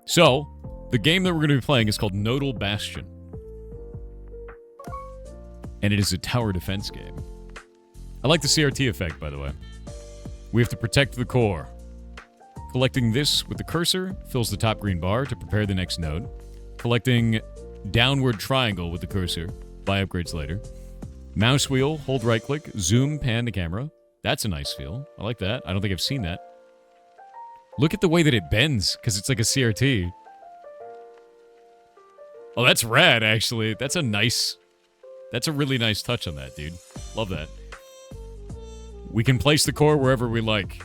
So, the game that we're going to be playing is called Nodal Bastion. And it is a tower defense game. I like the CRT effect, by the way. We have to protect the core. Collecting this with the cursor fills the top green bar to prepare the next node. Collecting downward triangle with the cursor. Buy upgrades later. Mouse wheel, hold right click, zoom, pan the camera. That's a nice feel. I like that. I don't think I've seen that. Look at the way that it bends, because it's like a CRT. Oh, that's rad, actually. That's a really nice touch on that, dude. Love that. We can place the core wherever we like.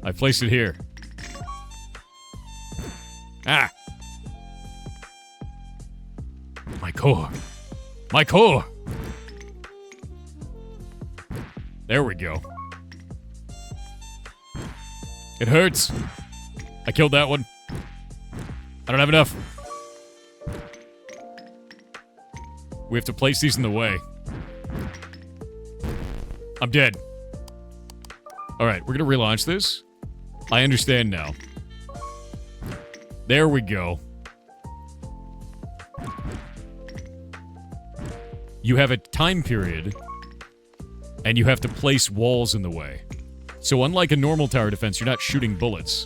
I placed it here. Ah! My core. My core! There we go. It hurts. I killed that one. I don't have enough. We have to place these in the way. I'm dead. Alright, we're gonna relaunch this. I understand now. There we go. You have a time period, and you have to place walls in the way. So unlike a normal tower defense, you're not shooting bullets.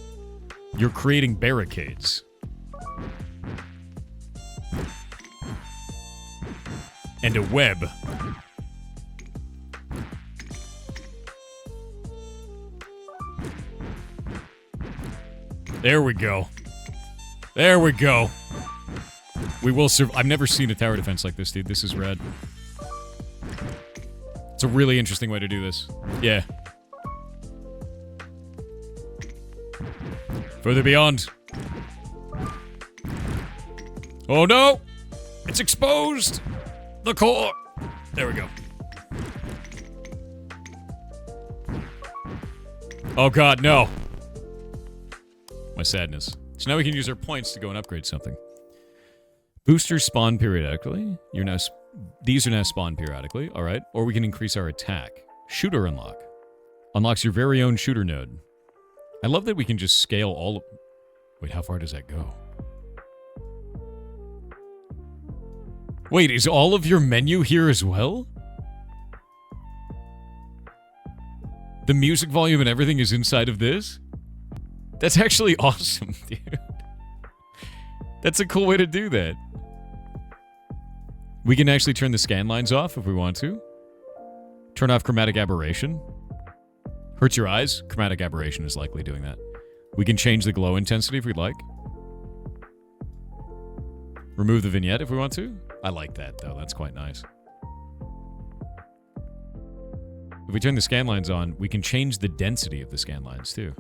You're creating barricades. And a web. There we go. There we go. We will survive. I've never seen a tower defense like this, dude. This is rad. It's a really interesting way to do this. Yeah. Further beyond. Oh no! It's exposed! The core! There we go. Oh god, no. My sadness. So now we can use our points to go and upgrade something. Boosters spawn periodically. These are now spawned periodically. Alright. Or we can increase our attack. Shooter unlock. Unlocks your very own shooter node. I love that we can just scale all of... Wait, how far does that go? Wait, is all of your menu here as well? The music volume and everything is inside of this? That's actually awesome, dude. That's a cool way to do that. We can actually turn the scan lines off if we want to. Turn off chromatic aberration. Hurts your eyes? Chromatic aberration is likely doing that. We can change the glow intensity if we'd like. Remove the vignette if we want to. I like that, though. That's quite nice. If we turn the scan lines on, we can change the density of the scan lines, too.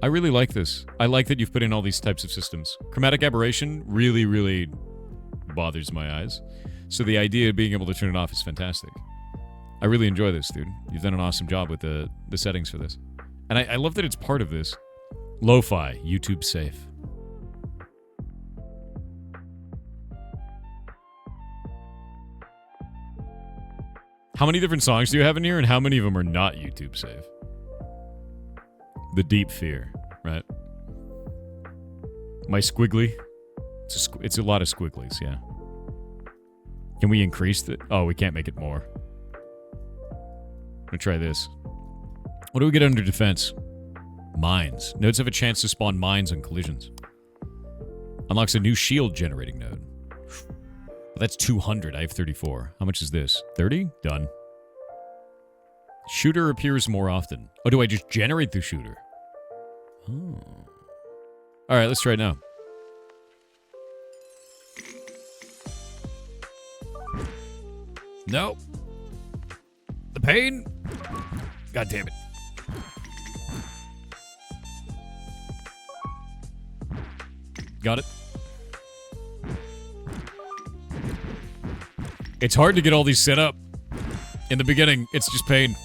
I really like this. I like that you've put in all these types of systems. Chromatic aberration really, really bothers my eyes. So the idea of being able to turn it off is fantastic. I really enjoy this, dude. You've done an awesome job with the settings for this. And I love that it's part of this. Lo-fi, YouTube safe. How many different songs do you have in here, and how many of them are not YouTube safe? The deep fear, right? My squiggly. It's a lot of squigglies, yeah. Can we increase the... Oh, we can't make it more. I'm gonna try this. What do we get under defense? Mines. Nodes have a chance to spawn mines on collisions. Unlocks a new shield generating node. Well, that's 200. I have 34. How much is this? 30? Done. Shooter appears more often. Oh, do I just generate the shooter? Oh. Alright, let's try it now. No. The pain? God damn it. Got it. It's hard to get all these set up. In the beginning, it's just pain.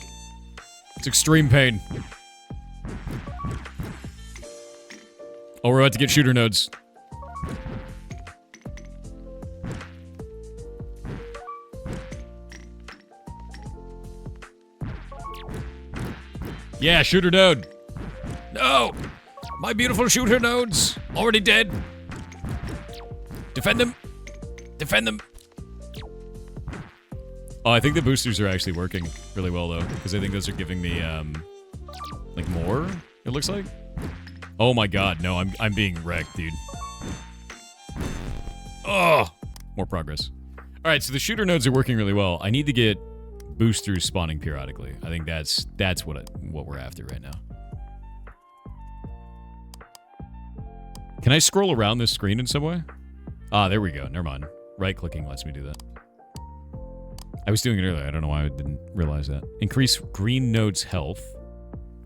It's extreme pain. Oh, we're about to get shooter nodes. Yeah, shooter node. No! My beautiful shooter nodes! Already dead! Defend them! Defend them! Oh, I think the boosters are actually working really well, though. Because I think those are giving me, like, more, it looks like. Oh my god, no, I'm being wrecked, dude. Oh! More progress. Alright, so the shooter nodes are working really well. I need to get boosters spawning periodically. I think that's what we're after right now. Can I scroll around this screen in some way? Ah, there we go. Never mind. Right-clicking lets me do that. I was doing it earlier. I don't know why I didn't realize that. Increase green node's health.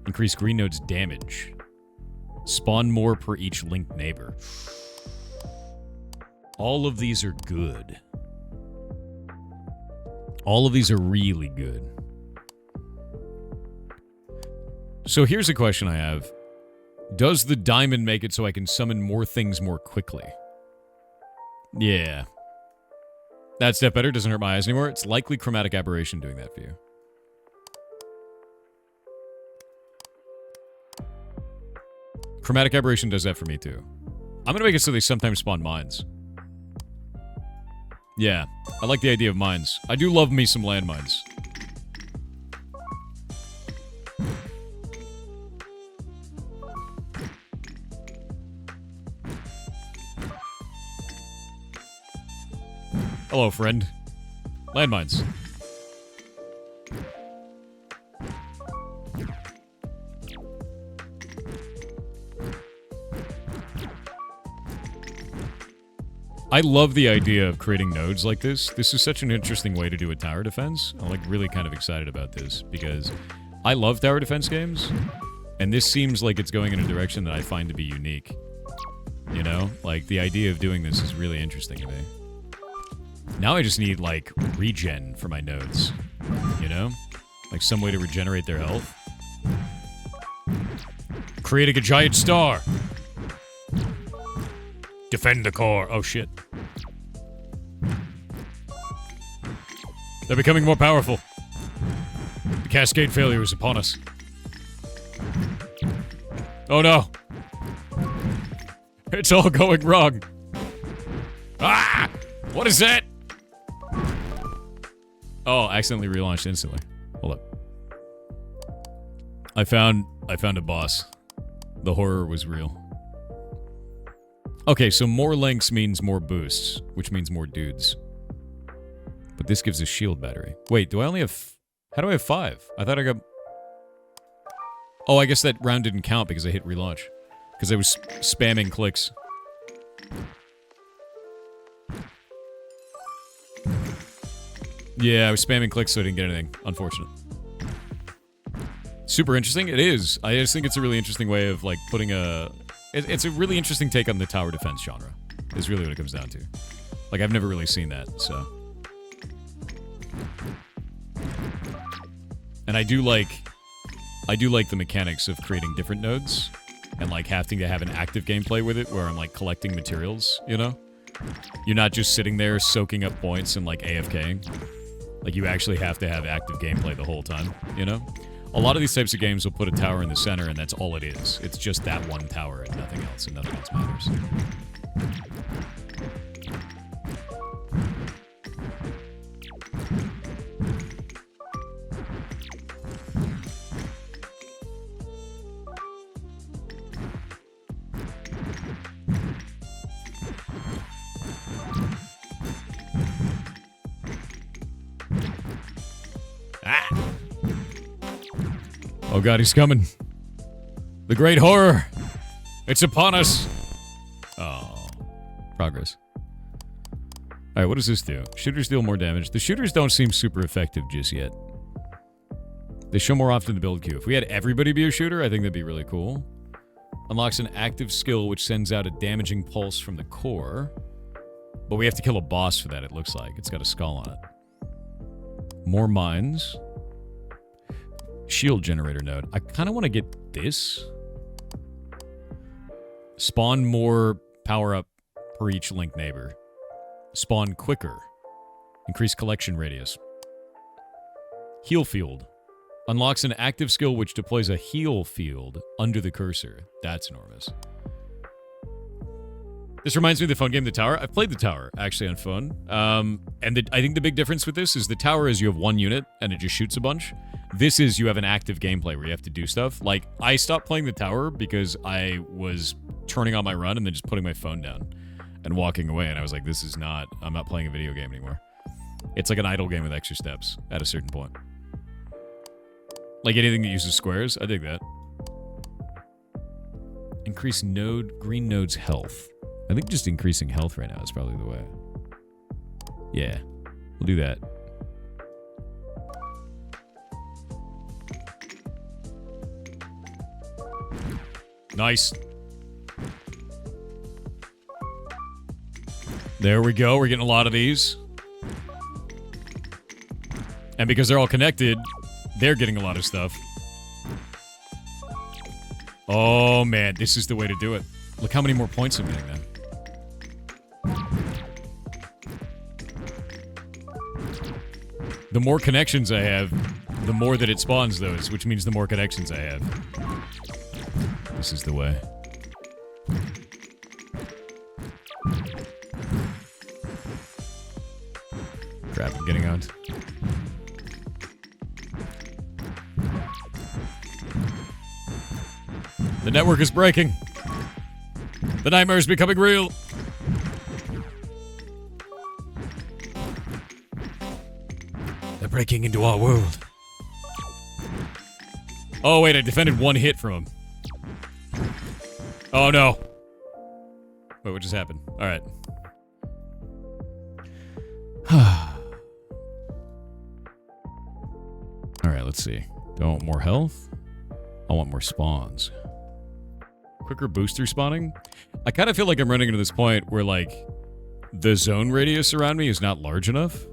Increase green node's damage. Spawn more per each linked neighbor. All of these are good. All of these are really good. So here's a question I have. Does the diamond make it so I can summon more things more quickly? Yeah. That's step better. Doesn't hurt my eyes anymore. It's likely chromatic aberration doing that for you. Chromatic aberration does that for me too. I'm gonna make it so they sometimes spawn mines. Yeah, I like the idea of mines. I do love me some landmines. Hello, friend. Landmines. I love the idea of creating nodes like this. This is such an interesting way to do a tower defense. I'm like really kind of excited about this because I love tower defense games, and this seems like it's going in a direction that I find to be unique. You know? Like, the idea of doing this is really interesting to me. Now I just need, like, regen for my nodes. You know? Like, some way to regenerate their health. Creating a giant star! Defend the core. Oh, shit. They're becoming more powerful. The cascade failure is upon us. Oh, no. It's all going wrong. Ah! What is that? Oh, accidentally relaunched instantly. Hold up. I found a boss. The horror was real. Okay, so more links means more boosts, which means more dudes. But this gives a shield battery. Wait, do I only have... How do I have 5? I thought I got... Oh, I guess that round didn't count because I hit relaunch. Because I was spamming clicks. Yeah, I was spamming clicks so I didn't get anything. Unfortunate. Super interesting? It is. I just think it's a really interesting way of, like, putting a... It's a really interesting take on the tower defense genre. Is really what it comes down to. Like, I've never really seen that, so... And I do like the mechanics of creating different nodes. And, like, having to have an active gameplay with it where I'm, like, collecting materials, you know? You're not just sitting there soaking up points and, like, AFKing. Like, you actually have to have active gameplay the whole time, you know? A lot of these types of games will put a tower in the center, and that's all it is. It's just that one tower and nothing else matters. Oh god, he's coming. The great horror. It's upon us. Oh. Progress. Alright, what does this do? Shooters deal more damage. The shooters don't seem super effective just yet. They show more often in the build queue. If we had everybody be a shooter, I think that'd be really cool. Unlocks an active skill which sends out a damaging pulse from the core. But we have to kill a boss for that, it looks like. It's got a skull on it. More mines. Shield generator node. I kind of want to get this. Spawn more power up per each linked neighbor. Spawn quicker. Increase collection radius. Heal field. Unlocks an active skill which deploys a heal field under the cursor. That's enormous. This reminds me of the phone game The Tower. I've played The Tower, actually, on phone. I think the big difference with this is The Tower is you have one unit and it just shoots a bunch. This is you have an active gameplay where you have to do stuff. Like, I stopped playing The Tower because I was turning on my run and then just putting my phone down and walking away. And I was like, this is not... I'm not playing a video game anymore. It's like an idle game with extra steps at a certain point. Like anything that uses squares, I dig that. Increase green node's health. I think just increasing health right now is probably the way. Yeah, we'll do that. Nice. There we go. We're getting a lot of these. And because they're all connected, they're getting a lot of stuff. Oh, man. This is the way to do it. Look how many more points I'm getting then. The more connections I have, the more that it spawns those, which means the more connections I have. This is the way. Crap, I'm getting on. The network is breaking. The nightmare is becoming real. They're breaking into our world. Oh, wait, I defended one hit from him. Oh, no. Wait, what just happened? All right. All right, let's see. Do I want more health? I want more spawns. Quicker booster spawning? I kind of feel like I'm running into this point where, like, the zone radius around me is not large enough.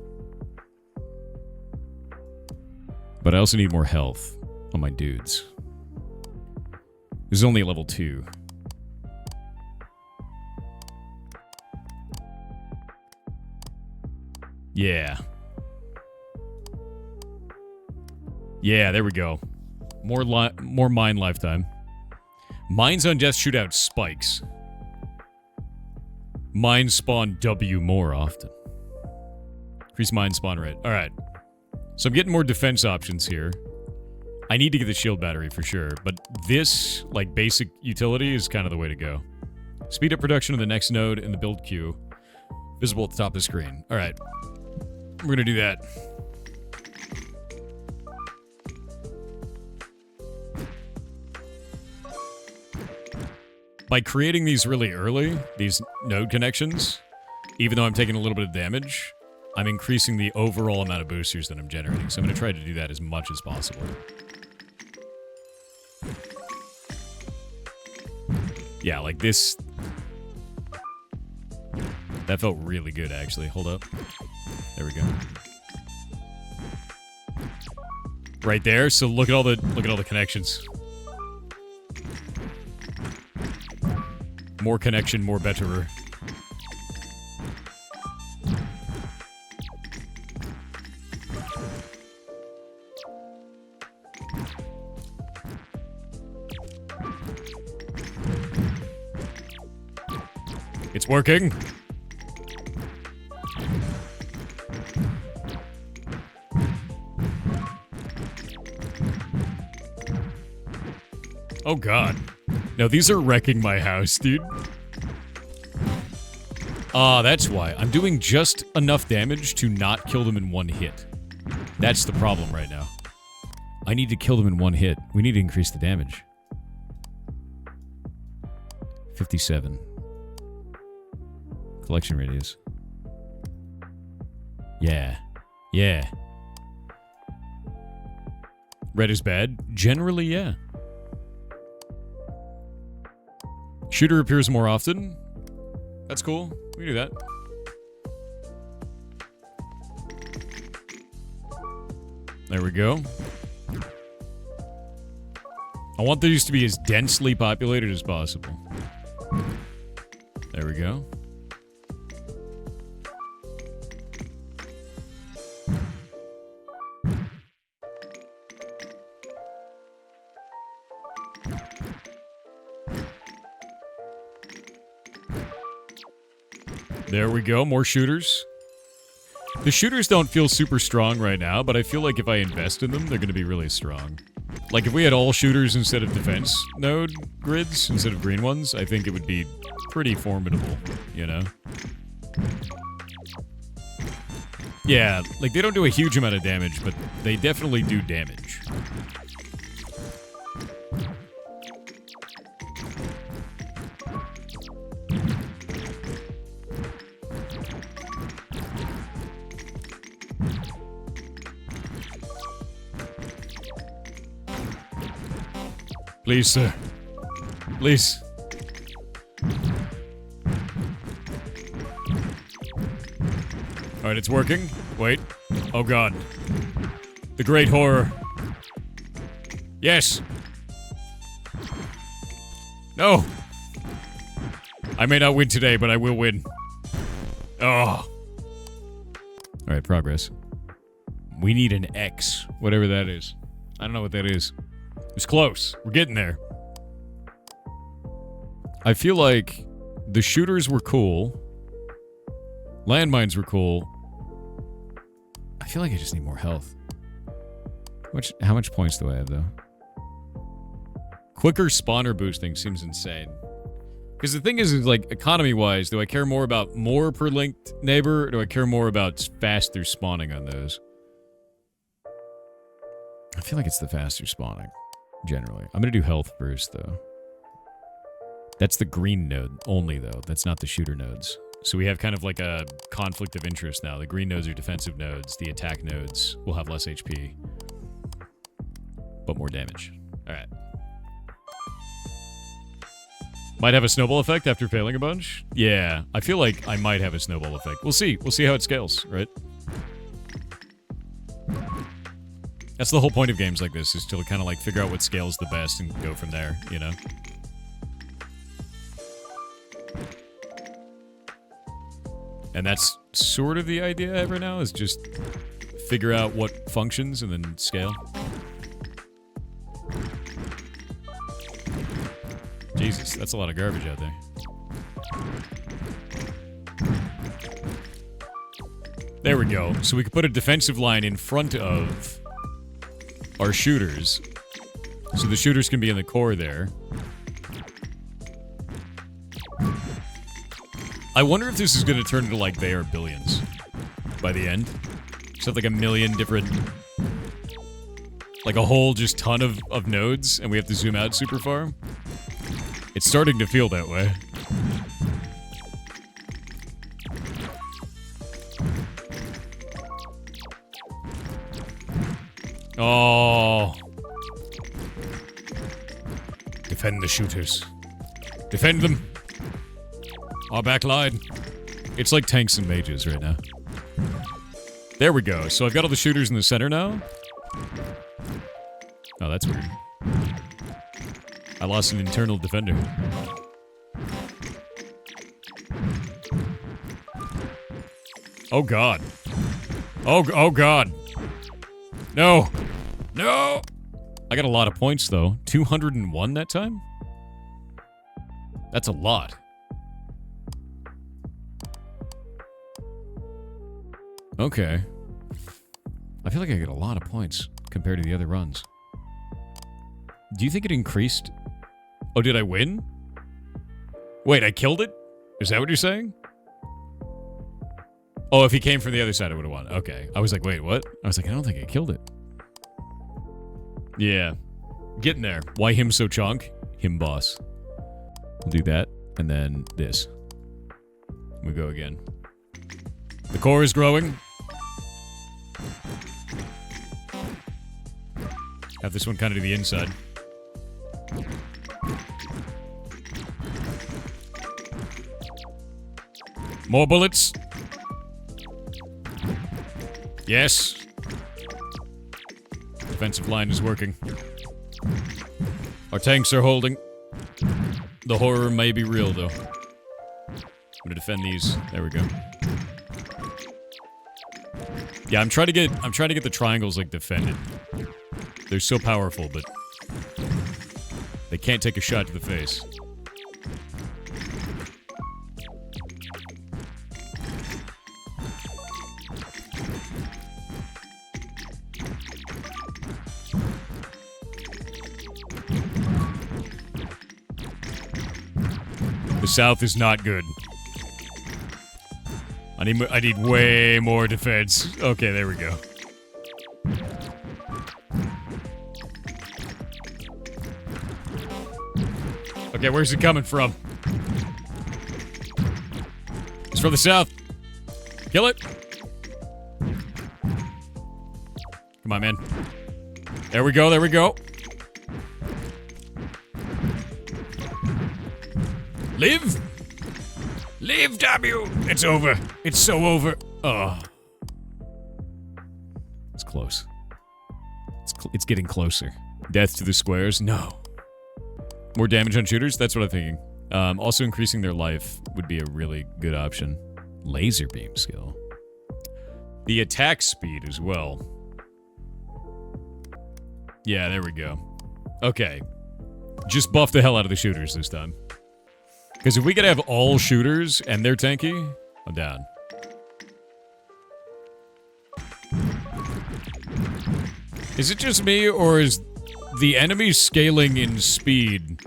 But I also need more health on my dudes. This is only at level 2. Yeah. Yeah, there we go. More mine lifetime. Mines on death shoot out spikes. Mines spawn W more often. Increase mine spawn rate. Alright. So I'm getting more defense options here. I need to get the shield battery for sure, but this, like, basic utility is kind of the way to go. Speed up production of the next node in the build queue. Visible at the top of the screen. Alright. We're gonna do that. By creating these really early, these node connections, even though I'm taking a little bit of damage, I'm increasing the overall amount of boosters that I'm generating. So I'm going to try to do that as much as possible. Yeah, like this. That felt really good, actually. Hold up. There we go. Right there. So look at all the connections. More connection, more betterer. It's working. Oh god. No, these are wrecking my house, dude. Ah, that's why. I'm doing just enough damage to not kill them in one hit. That's the problem right now. I need to kill them in one hit. We need to increase the damage. 57. Collection radius. Yeah. Yeah. Red is bad? Generally, yeah. Shooter appears more often. That's cool. We can do that. There we go. I want these to be as densely populated as possible. There we go. There we go, more shooters. The shooters don't feel super strong right now, but I feel like if I invest in them, they're going to be really strong. Like, if we had all shooters instead of defense node grids, instead of green ones, I think it would be pretty formidable, you know? Yeah, like, they don't do a huge amount of damage, but they definitely do damage. Please, sir. Please. Alright, it's working. Wait. Oh god. The great horror. Yes! No! I may not win today, but I will win. Oh. Alright, progress. We need an X. Whatever that is. I don't know what that is. It's close. We're getting there. I feel like the shooters were cool. Landmines were cool. I feel like I just need more health. How much points do I have, though? Quicker spawner boosting seems insane. Because the thing is, like, economy-wise, do I care more about more per linked neighbor, or do I care more about faster spawning on those? I feel like it's the faster spawning. Generally. I'm gonna do health first, though. That's the green node only, though. That's not the shooter nodes. So we have kind of like a conflict of interest now. The green nodes are defensive nodes. The attack nodes will have less HP. But more damage. Alright. Might have a snowball effect after failing a bunch? Yeah. I feel like I might have a snowball effect. We'll see. We'll see how it scales, right? That's the whole point of games like this, is to kind of like figure out what scales the best and go from there, you know? And that's sort of the idea every now, is just figure out what functions and then scale. Jesus, that's a lot of garbage out there. There we go. So we could put a defensive line in front of our shooters. So the shooters can be in the core there. I wonder if this is going to turn into like They Are Billions by the end. So like a million different... Like a whole just ton of nodes, and we have to zoom out super far. It's starting to feel that way. Oh. Defend the shooters. Defend them. Our back line. It's like tanks and mages right now. There we go. So I've got all the shooters in the center now. Oh, that's weird. I lost an internal defender. Oh god. Oh god. No. No! I got a lot of points, though. 201 that time? That's a lot. Okay. I feel like I get a lot of points compared to the other runs. Do you think it increased? Oh, did I win? Wait, I killed it? Is that what you're saying? Oh, if he came from the other side, I would have won. Okay. I was like, wait, what? I was like, I don't think I killed it. Yeah. Getting there. Why him so chonk? Him boss. We'll do that, and then this. We go again. The core is growing. Have this one kind of to the inside. More bullets. Yes. Defensive line is working. Our tanks are holding. The horror may be real, though. I'm gonna defend these. There we go. Yeah, I'm trying to get the triangles like defended. They're so powerful, but they can't take a shot to the face. The south is not good. I need way more defense. Okay, there we go. Okay, where's it coming from? It's from the south. Kill it. Come on, man. There we go, there we go. Live! Live, damn you! It's over. It's so over. Oh. It's close. It's getting closer. Death to the squares? No. More damage on shooters? That's what I'm thinking. Also increasing their life would be a really good option. Laser beam skill. The attack speed as well. Yeah, there we go. Okay. Just buff the hell out of the shooters this time. Because if we could have all shooters and they're tanky, I'm down. Is it just me, or is the enemy scaling in speed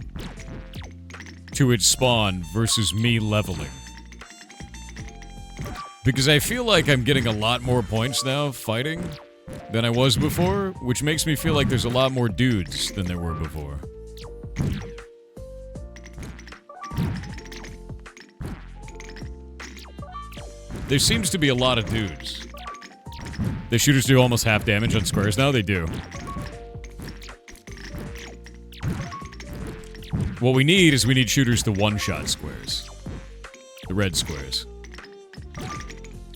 to its spawn versus me leveling? Because I feel like I'm getting a lot more points now fighting than I was before, which makes me feel like there's a lot more dudes than there were before. There seems to be a lot of dudes. The shooters do almost half damage on squares now? They do. What we need is we need shooters to one-shot squares. The red squares.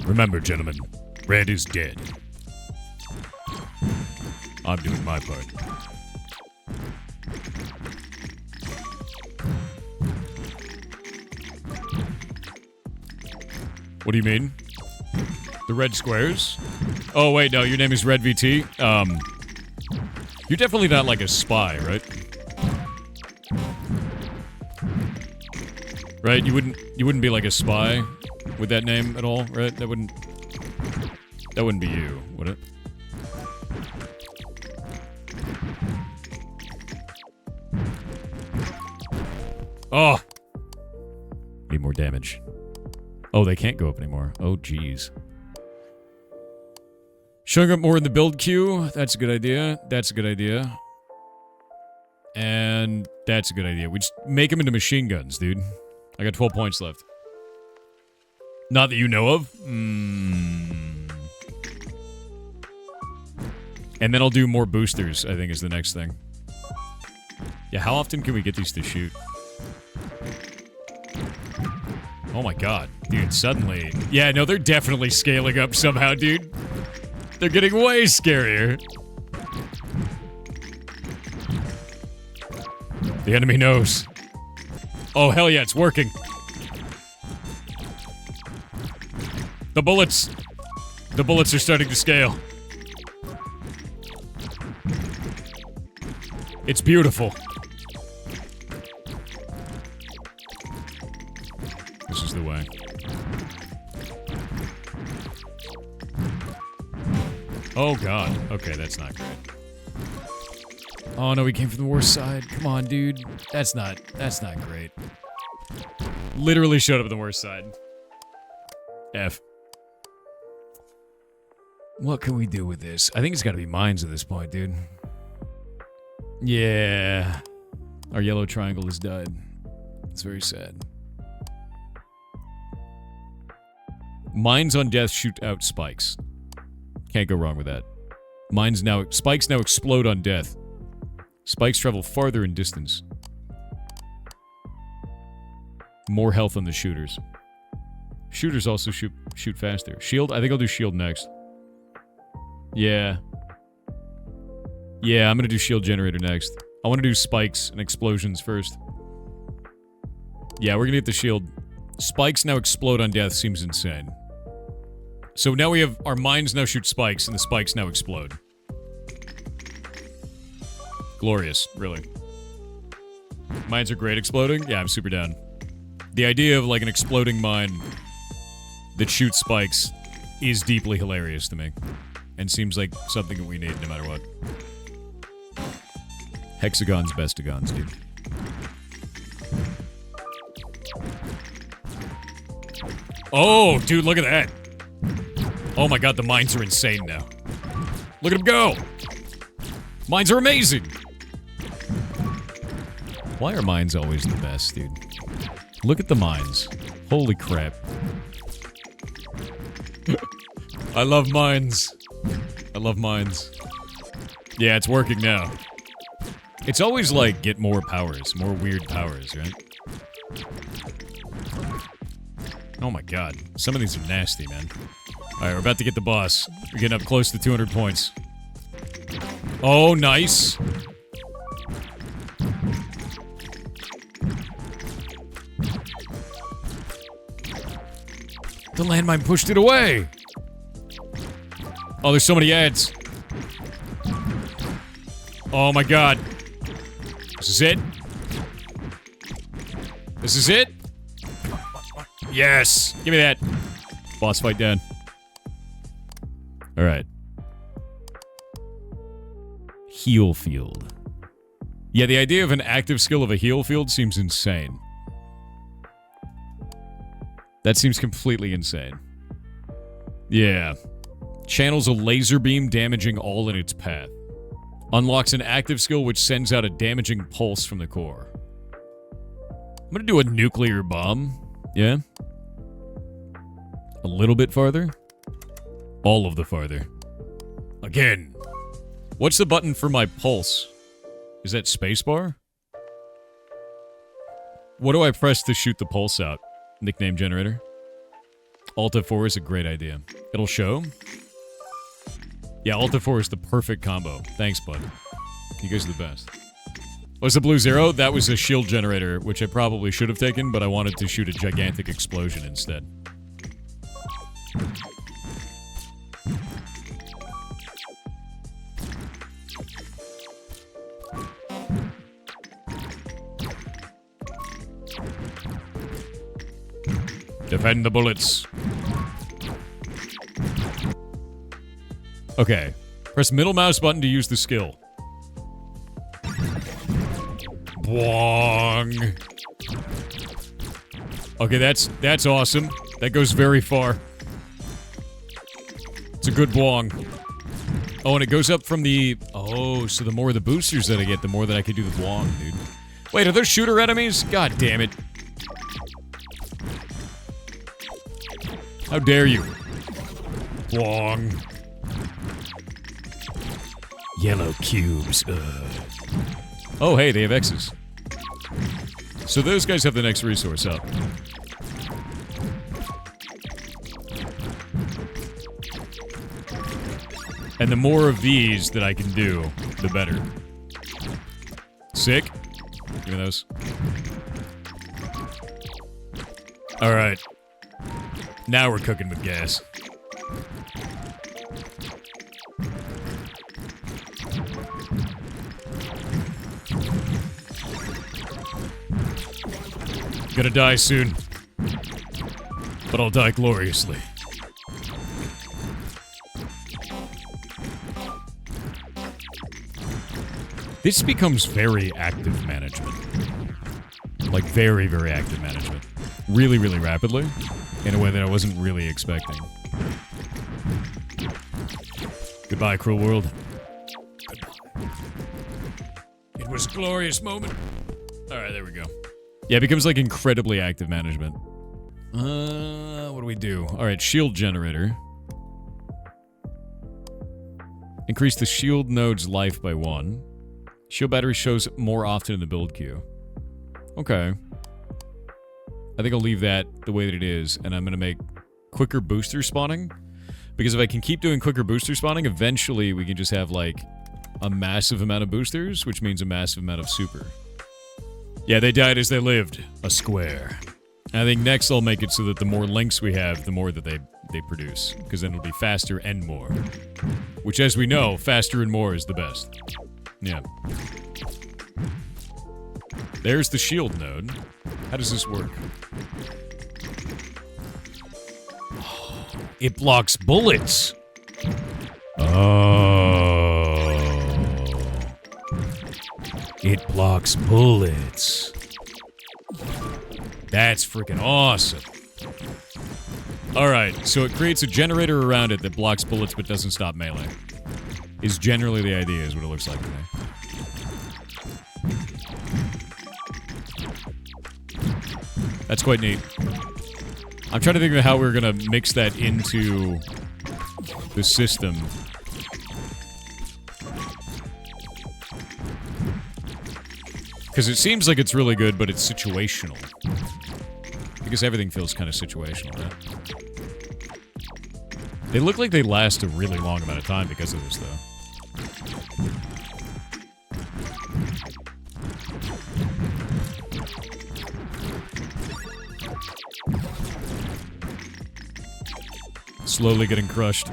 Remember, gentlemen, red is dead. I'm doing my part. What do you mean? The red squares? Oh, wait, no, your name is Red VT? You're definitely not like a spy, right? Right? You wouldn't be like a spy with that name at all, right? That wouldn't be you, would it? Oh! Need more damage. Oh, they can't go up anymore. Oh, jeez. Showing up more in the build queue. That's a good idea. That's a good idea. And that's a good idea. We just make them into machine guns, dude. I got 12 points left. Not that you know of. And then I'll do more boosters, I think, is the next thing. Yeah, how often can we get these to shoot? Oh my god. Dude, suddenly... Yeah, no, they're definitely scaling up somehow, dude. They're getting way scarier. The enemy knows. Oh, hell yeah, it's working. The bullets. The bullets are starting to scale. It's beautiful. This is the way. Oh god. Okay, that's not great. Oh no, we came from the worst side. Come on, dude. That's not great. Literally showed up on the worst side. F. What can we do with this? I think it's gotta be mines at this point, dude. Yeah. Our yellow triangle has died. It's very sad. Mines on death shoot out spikes. Can't go wrong with that. Spikes now explode on death. Spikes travel farther in distance. More health on the shooters. Shooters also shoot faster. Shield? I think I'll do shield next. Yeah. Yeah, I'm gonna do shield generator next. I want to do spikes and explosions first. Yeah, we're gonna get the shield. Spikes now explode on death seems insane. So now we have... Our mines now shoot spikes, and the spikes now explode. Glorious, really. Mines are great exploding? Yeah, I'm super down. The idea of, like, an exploding mine that shoots spikes is deeply hilarious to me. And seems like something that we need no matter what. Hexagons, bestigons, dude. Oh, dude, look at that. Oh my god, the mines are insane now. Look at them go. Mines are amazing. Why are mines always the best, dude? Look at the mines. Holy crap. I love mines. I love mines. Yeah, it's working now. It's always like, get more powers. More weird powers, right? Oh my god. Some of these are nasty, man. Alright, we're about to get the boss. We're getting up close to 200 points. Oh, nice. The landmine pushed it away. Oh, there's so many ads. Oh my god. This is it. This is it. Yes. Give me that. Boss fight done. Alright. Heal field. Yeah, the idea of an active skill of a heal field seems insane. That seems completely insane. Yeah. Channels a laser beam damaging all in its path. Unlocks an active skill which sends out a damaging pulse from the core. I'm gonna do a nuclear bomb. Yeah. A little bit farther. All of the farther. Again. What's the button for my pulse? Is that spacebar? What do I press to shoot the pulse out? Nickname generator. Alt F4 is a great idea. It'll show. Yeah, Alt F4 is the perfect combo. Thanks, bud. You guys are the best. What's the blue zero? That was a shield generator, which I probably should have taken, but I wanted to shoot a gigantic explosion instead. Defend the bullets. Okay. Press middle mouse button to use the skill. Bwong. Okay, that's awesome. That goes very far. It's a good bwong. Oh, and it goes up from the... Oh, so the more of the boosters that I get, the more that I can do the bwong, dude. Wait, are those shooter enemies? God damn it. How dare you? Bwong. Yellow cubes. Oh, hey, they have X's. So those guys have the next resource up. And the more of these that I can do, the better. Sick. Give me those. Alright. Now we're cooking with gas. Gonna die soon. But I'll die gloriously. This becomes very active management. Like, very, very active management. Really, really rapidly. In a way that I wasn't really expecting. Goodbye, cruel world. Goodbye. It was a glorious moment. Alright, there we go. Yeah, it becomes, like, incredibly active management. What do we do? Alright, shield generator. Increase the shield node's life by 1. Shield battery shows more often in the build queue. Okay. I think I'll leave that the way that it is, and I'm gonna make quicker booster spawning. Because if I can keep doing quicker booster spawning, eventually we can just have, like, a massive amount of boosters, which means a massive amount of super. Yeah, they died as they lived. A square. I think next I'll make it so that the more links we have, the more that they produce. Because then it'll be faster and more. Which, as we know, faster and more is the best. Yeah. There's the shield node. How does this work? It blocks bullets. Oh. It blocks bullets. That's freaking awesome. Alright, so it creates a generator around it that blocks bullets but doesn't stop melee. Is generally the idea, is what it looks like to me. That's quite neat. I'm trying to think of how we're gonna mix that into the system. Because it seems like it's really good, but it's situational. Because everything feels kind of situational, right? They look like they last a really long amount of time because of this, though. Slowly getting crushed.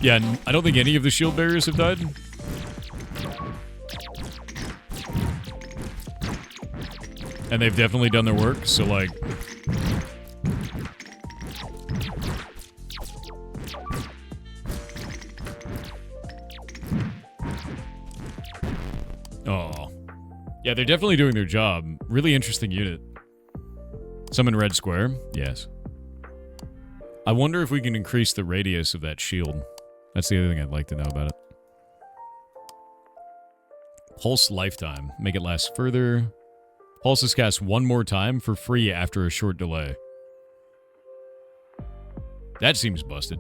Yeah, I don't think any of the shield barriers have died. And they've definitely done their work, so like... Oh. Yeah, they're definitely doing their job. Really interesting unit. Summon red square. Yes. I wonder if we can increase the radius of that shield. That's the other thing I'd like to know about it. Pulse lifetime. Make it last further. Pulse is cast one more time for free after a short delay. That seems busted.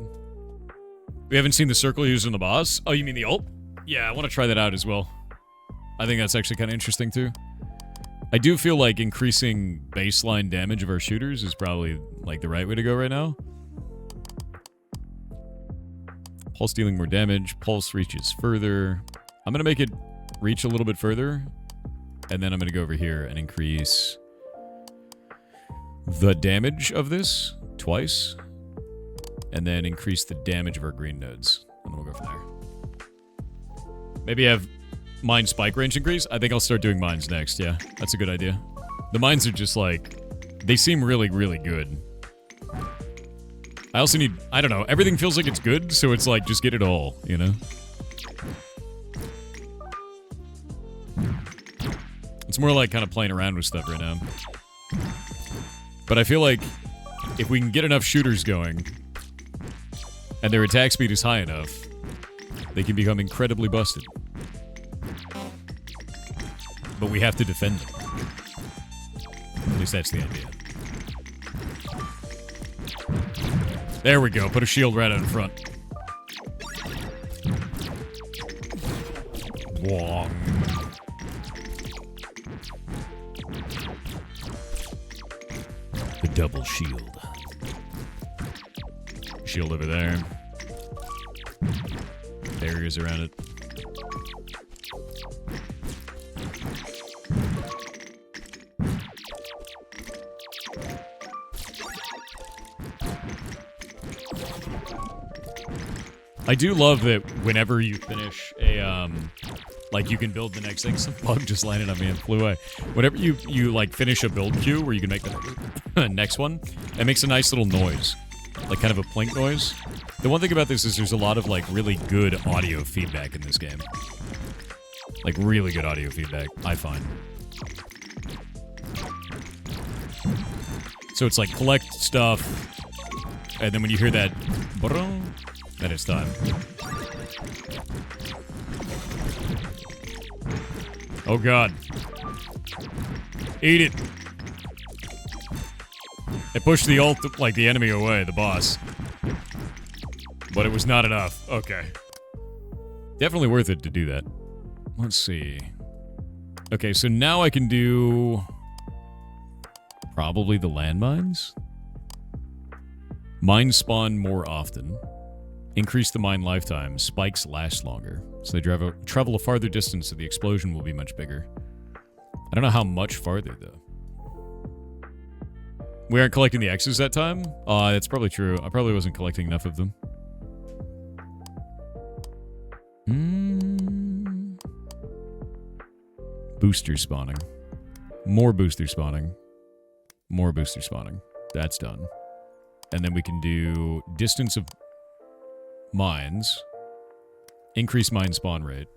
We haven't seen the circle used in the boss? Oh, you mean the ult? Yeah, I want to try that out as well. I think that's actually kind of interesting too. I do feel like increasing baseline damage of our shooters is probably like the right way to go right now. Pulse dealing more damage. Pulse reaches further. I'm going to make it reach a little bit further. And then I'm going to go over here and increase the damage of this twice. And then increase the damage of our green nodes. And then we'll go from there. Maybe have mine spike range increase. I think I'll start doing mines next. Yeah, that's a good idea. The mines are just like... They seem really, really good. I also need... I don't know. Everything feels like it's good, so it's like, just get it all, you know? It's more like kind of playing around with stuff right now. But I feel like if we can get enough shooters going and their attack speed is high enough, they can become incredibly busted. But we have to defend them. At least that's the idea. There we go. Put a shield right out in front. Wong. The double shield. Shield over there. Barriers around it. I do love that whenever you finish a, like, you can build the next thing. Some bug just landed on me and flew away. Whenever you like, finish a build queue where you can make the next one, it makes a nice little noise. Like, kind of a plink noise. The one thing about this is there's a lot of, like, really good audio feedback in this game. Like, really good audio feedback, I find. So it's like, collect stuff, and then when you hear that... Then it's time. Oh god. Eat it. It pushed the ult, like, the enemy away, the boss. But it was not enough. Okay. Definitely worth it to do that. Let's see. Okay, so now I can do... probably the landmines? Mines spawn more often. Increase the mine lifetime. Spikes last longer. So they travel a farther distance, so the explosion will be much bigger. I don't know how much farther, though. We aren't collecting the X's that time? That's probably true. I probably wasn't collecting enough of them. Booster spawning. More booster spawning. More booster spawning. That's done. And then we can do distance of mines. Increase mine spawn rate.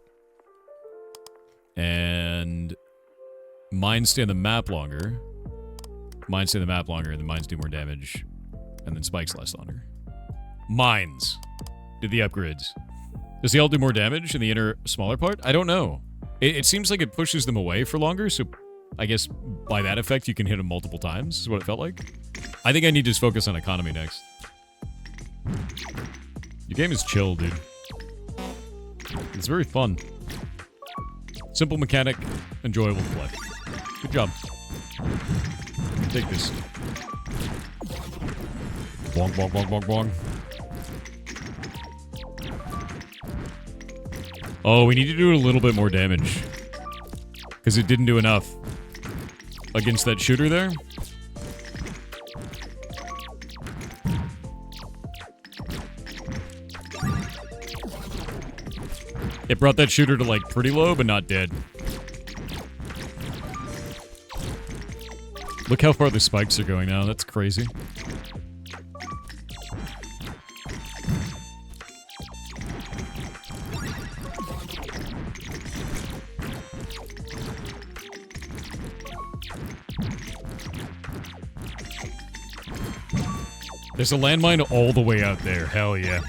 And mines stay on the map longer. Mines stay on the map longer, and the mines do more damage. and then spikes last on her. Mines. Did the upgrades. Does the ult do more damage in the inner, smaller part? I don't know. It seems like it pushes them away for longer, so I guess by that effect you can hit them multiple times, is what it felt like. I think I need to just focus on economy next. Your game is chill, dude. It's very fun. Simple mechanic, enjoyable to play. Good job. Take this. Bong, bong, bong, bong, bong. Oh, we need to do a little bit more damage. Because it didn't do enough against that shooter there. It brought that shooter to, like, pretty low, but not dead. Look how far the spikes are going now. That's crazy. There's a landmine all the way out there. Hell yeah.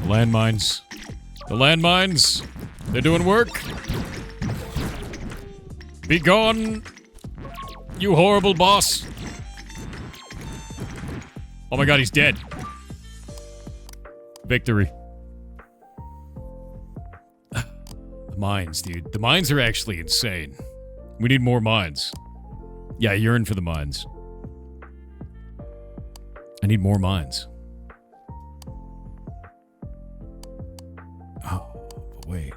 Landmines. The landmines. They're doing work. Be gone, you horrible boss. Oh my god, he's dead. Victory. The mines, dude. The mines are actually insane. We need more mines. Yeah, I yearn for the mines. I need more mines. But wait.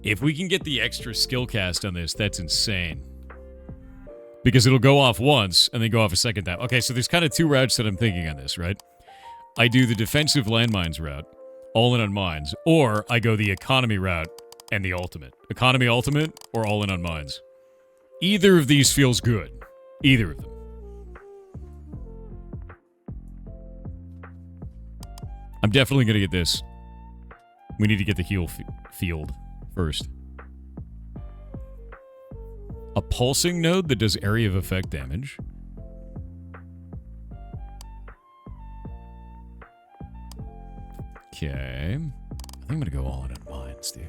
If we can get the extra skill cast on this, that's insane. Because it'll go off once, and then go off a second time. Okay, so there's kind of two routes that I'm thinking on this, right? I do the defensive landmines route, all in on mines, or I go the economy route and the ultimate. Economy ultimate, or all in on mines. Either of these feels good. Either of them. I'm definitely going to get this. We need to get the heal field first. A pulsing node that does area of effect damage. Okay. I think I'm gonna go all in on mines, dude.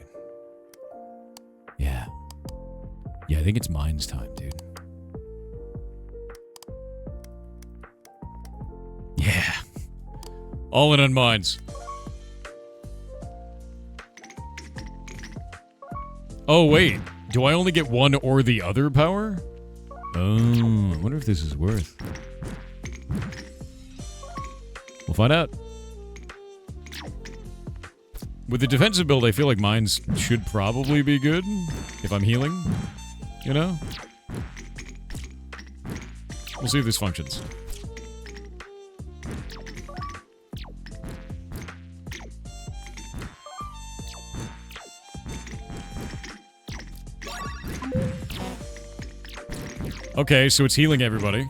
Yeah. Yeah, I think it's mines time, dude. Yeah. All in on mines. Oh, wait. Do I only get one or the other power? Oh, I wonder if this is worth. We'll find out. With the defensive build, I feel like mines should probably be good if I'm healing, you know? We'll see if this functions. Okay, so it's healing everybody.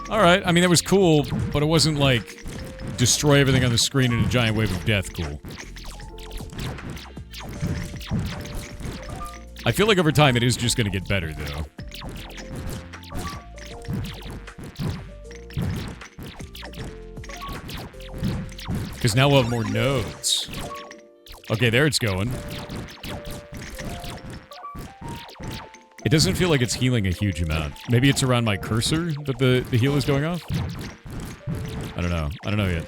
Alright, I mean, that was cool, but it wasn't like destroy everything on the screen in a giant wave of death cool. I feel like over time it is just gonna get better, though. Because now we'll have more nodes. Okay, there it's going. It doesn't feel like it's healing a huge amount. Maybe it's around my cursor that the heal is going off? I don't know. I don't know yet.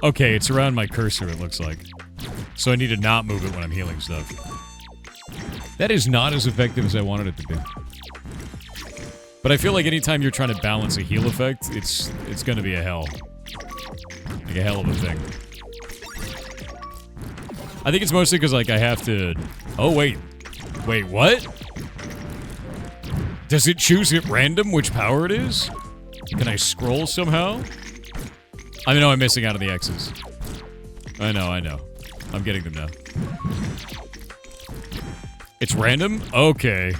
Okay, it's around my cursor, it looks like. So I need to not move it when I'm healing stuff. That is not as effective as I wanted it to be. But I feel like anytime you're trying to balance a heal effect, it's gonna be a hell. Like a hell of a thing. I think it's mostly because, like, I have to... Oh, wait. Wait, what? Does it choose at random which power it is? Can I scroll somehow? I know I'm missing out on the X's. I know. I'm getting them now. It's random? Okay.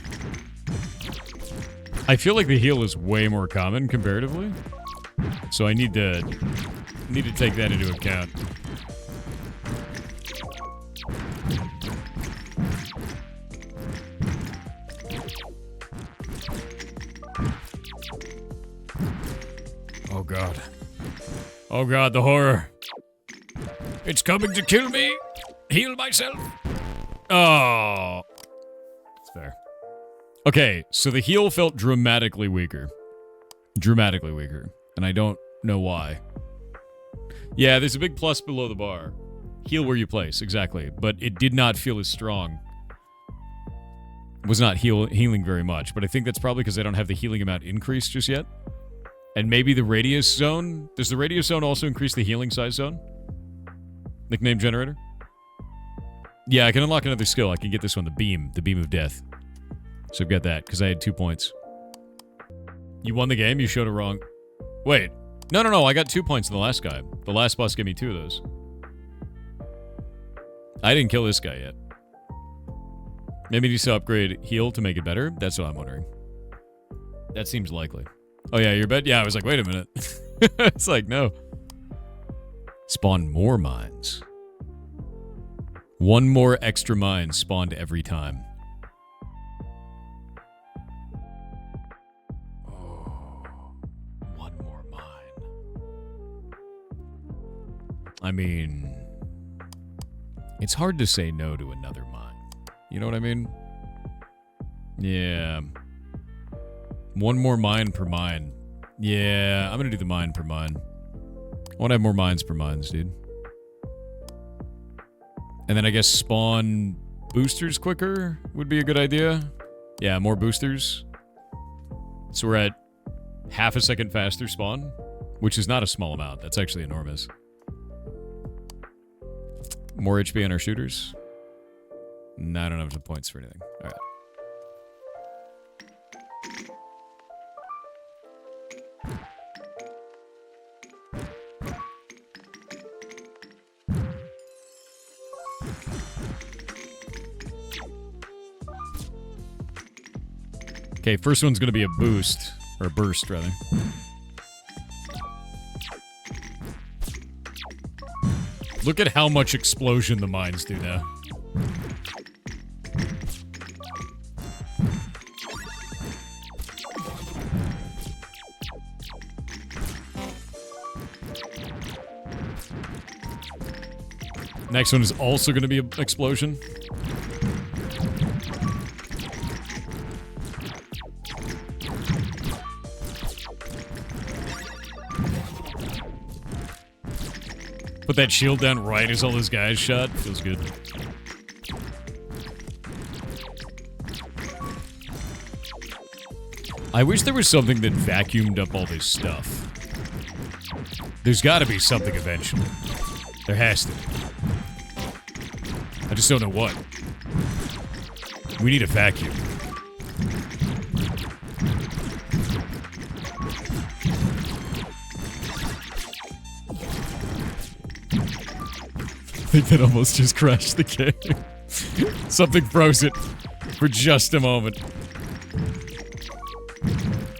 I feel like the heal is way more common comparatively. So I need to take that into account. Oh god. Oh god, the horror. It's coming to kill me. Heal myself. Oh. It's fair. Okay, so the heal felt dramatically weaker. Dramatically weaker. And I don't know why. Yeah, there's a big plus below the bar. Heal where you place, exactly. But it did not feel as strong. It was not healing very much, but I think that's probably because I don't have the healing amount increased just yet. And maybe the radius zone? Does the radius zone also increase the healing size zone? Nickname generator? Yeah, I can unlock another skill. I can get this one, the beam of death. So I've got that, because I had 2 points. You won the game? You showed it wrong. Wait. No, I got 2 points in the last guy. The last boss gave me 2 of those. I didn't kill this guy yet. Maybe he needs to upgrade heal to make it better? That's what I'm wondering. That seems likely. Oh yeah, your bet? Yeah, I was like, wait a minute. It's like, no. Spawn more mines. 1 more extra mine spawned every time. Oh, 1 more mine. I mean, it's hard to say no to another mine. You know what I mean? Yeah. 1 more mine per mine. Yeah, I'm gonna do the mine per mine. I want to have more mines per mines, dude. And then I guess spawn boosters quicker would be a good idea. Yeah, more boosters. So we're at half a second faster spawn, which is not a small amount. That's actually enormous. More HP on our shooters. No, I don't have the points for anything. All right. Okay, first one's gonna be a boost. Or a burst, rather. Look at how much explosion the mines do now. Next one is also gonna be an explosion. Put that shield down right as all those guys shot. Feels good. I wish there was something that vacuumed up all this stuff. There's gotta be something eventually. There has to be. I just don't know what. We need a vacuum. I think that almost just crashed the game. Something froze it for just a moment.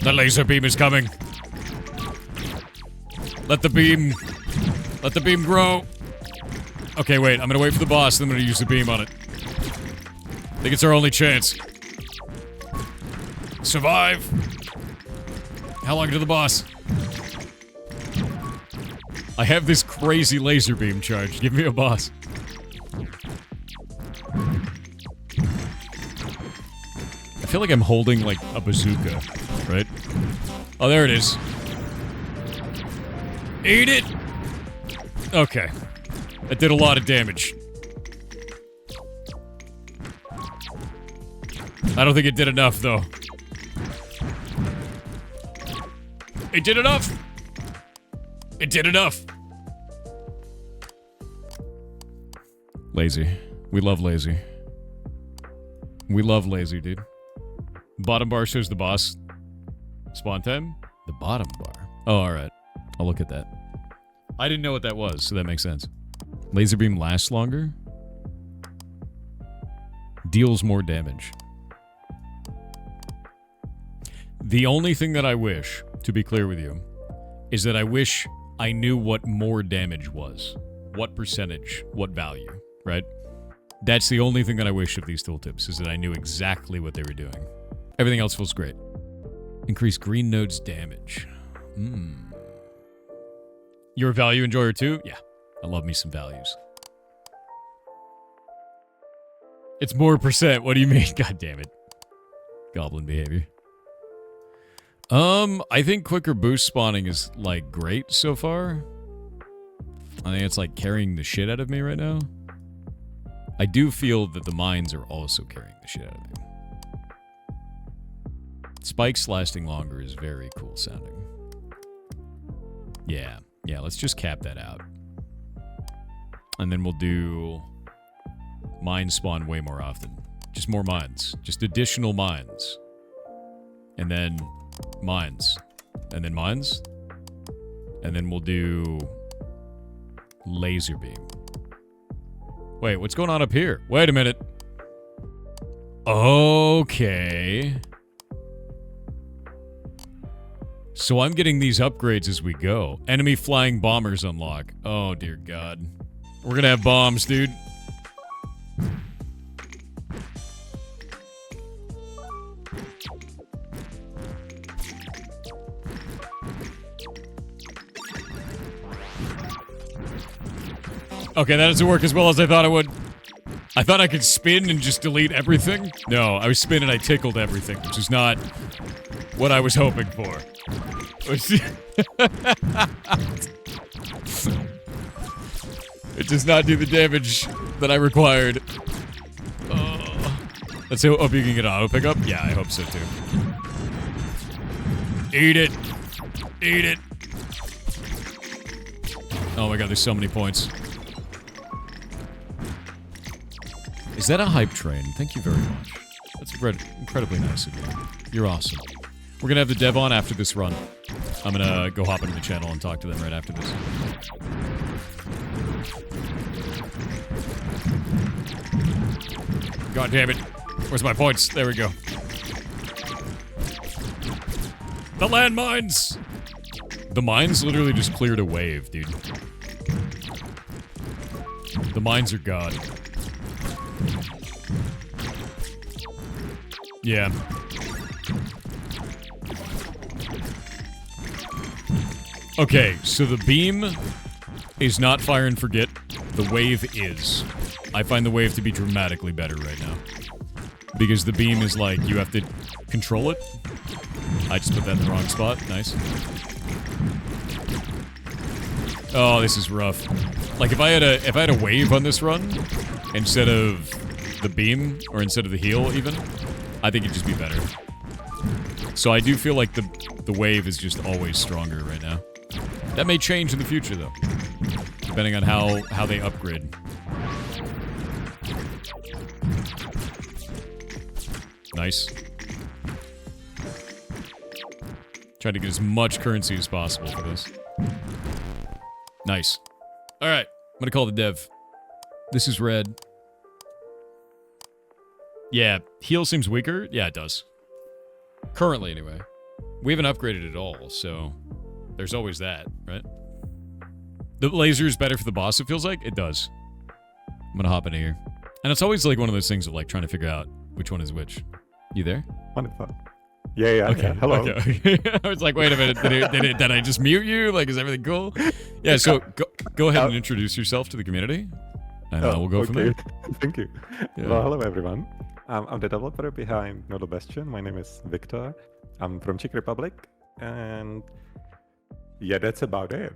The laser beam is coming. Let the beam grow. Okay, wait, I'm gonna wait for the boss, then I'm gonna use the beam on it. I think it's our only chance. Survive. How long to the boss? I have this crazy laser beam charge. Give me a boss. I feel like I'm holding, like, a bazooka, right? Oh, there it is. Eat it! Okay. That did a lot of damage. I don't think it did enough, though. It did enough! It did enough! Lazy. We love lazy. We love lazy, dude. Bottom bar shows the boss. Spawn time? The bottom bar. Oh, alright. I'll look at that. I didn't know what that was, so that makes sense. Laser beam lasts longer? deals more damage. The only thing that I wish, to be clear with you, is that I wish I knew what more damage was. What percentage, what value, right? That's the only thing that I wish of these tooltips, is that I knew exactly what they were doing. Everything else feels great. Increase green node's damage. You're a value enjoyer too? Yeah, I love me some values. It's more percent. What do you mean? God damn it. Goblin behavior. I think quicker boost spawning is, like, great so far. I think it's, like, carrying the shit out of me right now. I do feel that the mines are also carrying the shit out of me. Spikes lasting longer is very cool sounding. Yeah, let's just cap that out. And then we'll do mines spawn way more often. Just more mines. Just additional mines. And then mines. And then mines. And then we'll do laser beam. Wait, what's going on up here? Wait a minute. Okay. So I'm getting these upgrades as we go. Enemy flying bombers unlock. Oh, dear God. We're gonna have bombs, dude. Okay, that doesn't work as well as I thought it would. I thought I could spin and just delete everything. No, I was spinning, I tickled everything, which is not what I was hoping for. It does not do the damage that I required. Let's see. Hope you can get an auto pickup. Yeah, I hope so too. Eat it. Eat it. Oh my God, there's so many points. Is that a hype train? Thank you very much. That's incredibly nice of you. You're awesome. We're gonna have the dev on after this run. I'm gonna go hop into the channel and talk to them right after this. God damn it. Where's my points? There we go. The landmines! The mines literally just cleared a wave, dude. The mines are god. Yeah. Okay, so the beam is not fire and forget. The wave is. I find the wave to be dramatically better right now. Because the beam is like, you have to control it. I just put that in the wrong spot. Nice. Oh, this is rough. Like, if I had a wave on this run, instead of the beam, or instead of the heal even, I think it'd just be better. So I do feel like the wave is just always stronger right now. That may change in the future, though. Depending on how they upgrade. Nice. Try to get as much currency as possible for this. Nice. Alright, I'm gonna call the dev. This is red. Yeah, heal seems weaker. Yeah, it does. Currently, anyway. We haven't upgraded at all, so there's always that, right? The laser is better for the boss, it feels like? It does. I'm gonna hop into here. And it's always like one of those things of like trying to figure out which one is which. You there? Wonderful. Yeah. Okay. Yeah. Hello. Okay. I was like, wait a minute. Did I just mute you? Like, is everything cool? Yeah. So go ahead and introduce yourself to the community, and we'll go from there. Thank you. Yeah. Well, hello everyone. I'm the developer behind Nodal Bastion. My name is Victor. I'm from Czech Republic, and yeah, that's about it.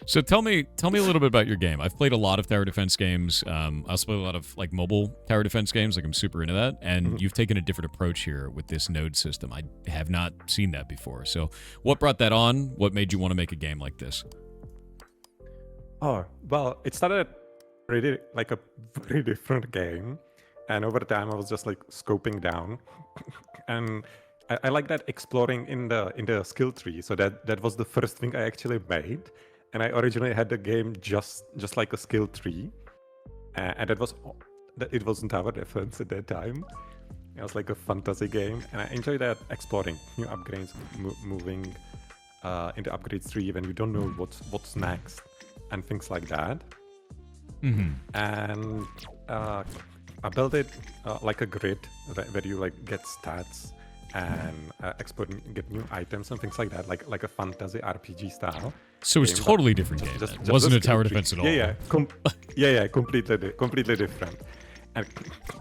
So tell me a little bit about your game. I've played a lot of tower defense games. I also play a lot of like mobile tower defense games. Like I'm super into that. And you've taken a different approach here with this node system. I have not seen that before. So what brought that on? What made you want to make a game like this? Oh, well, it started really like a very different game. And over time, I was just like scoping down. And I like that exploring in the skill tree. So that was the first thing I actually made. And I originally had the game just like a skill tree, and that it wasn't tower defense at that time. It was like a fantasy game, and I enjoyed that exploring new upgrades, moving into upgrade 3 when you don't know what's next, and things like that. And I built it like a grid where you like get stats and export and get new items and things like that, like a fantasy RPG style. So it's game, totally different game. It wasn't a tower defense at all. Yeah, completely different. And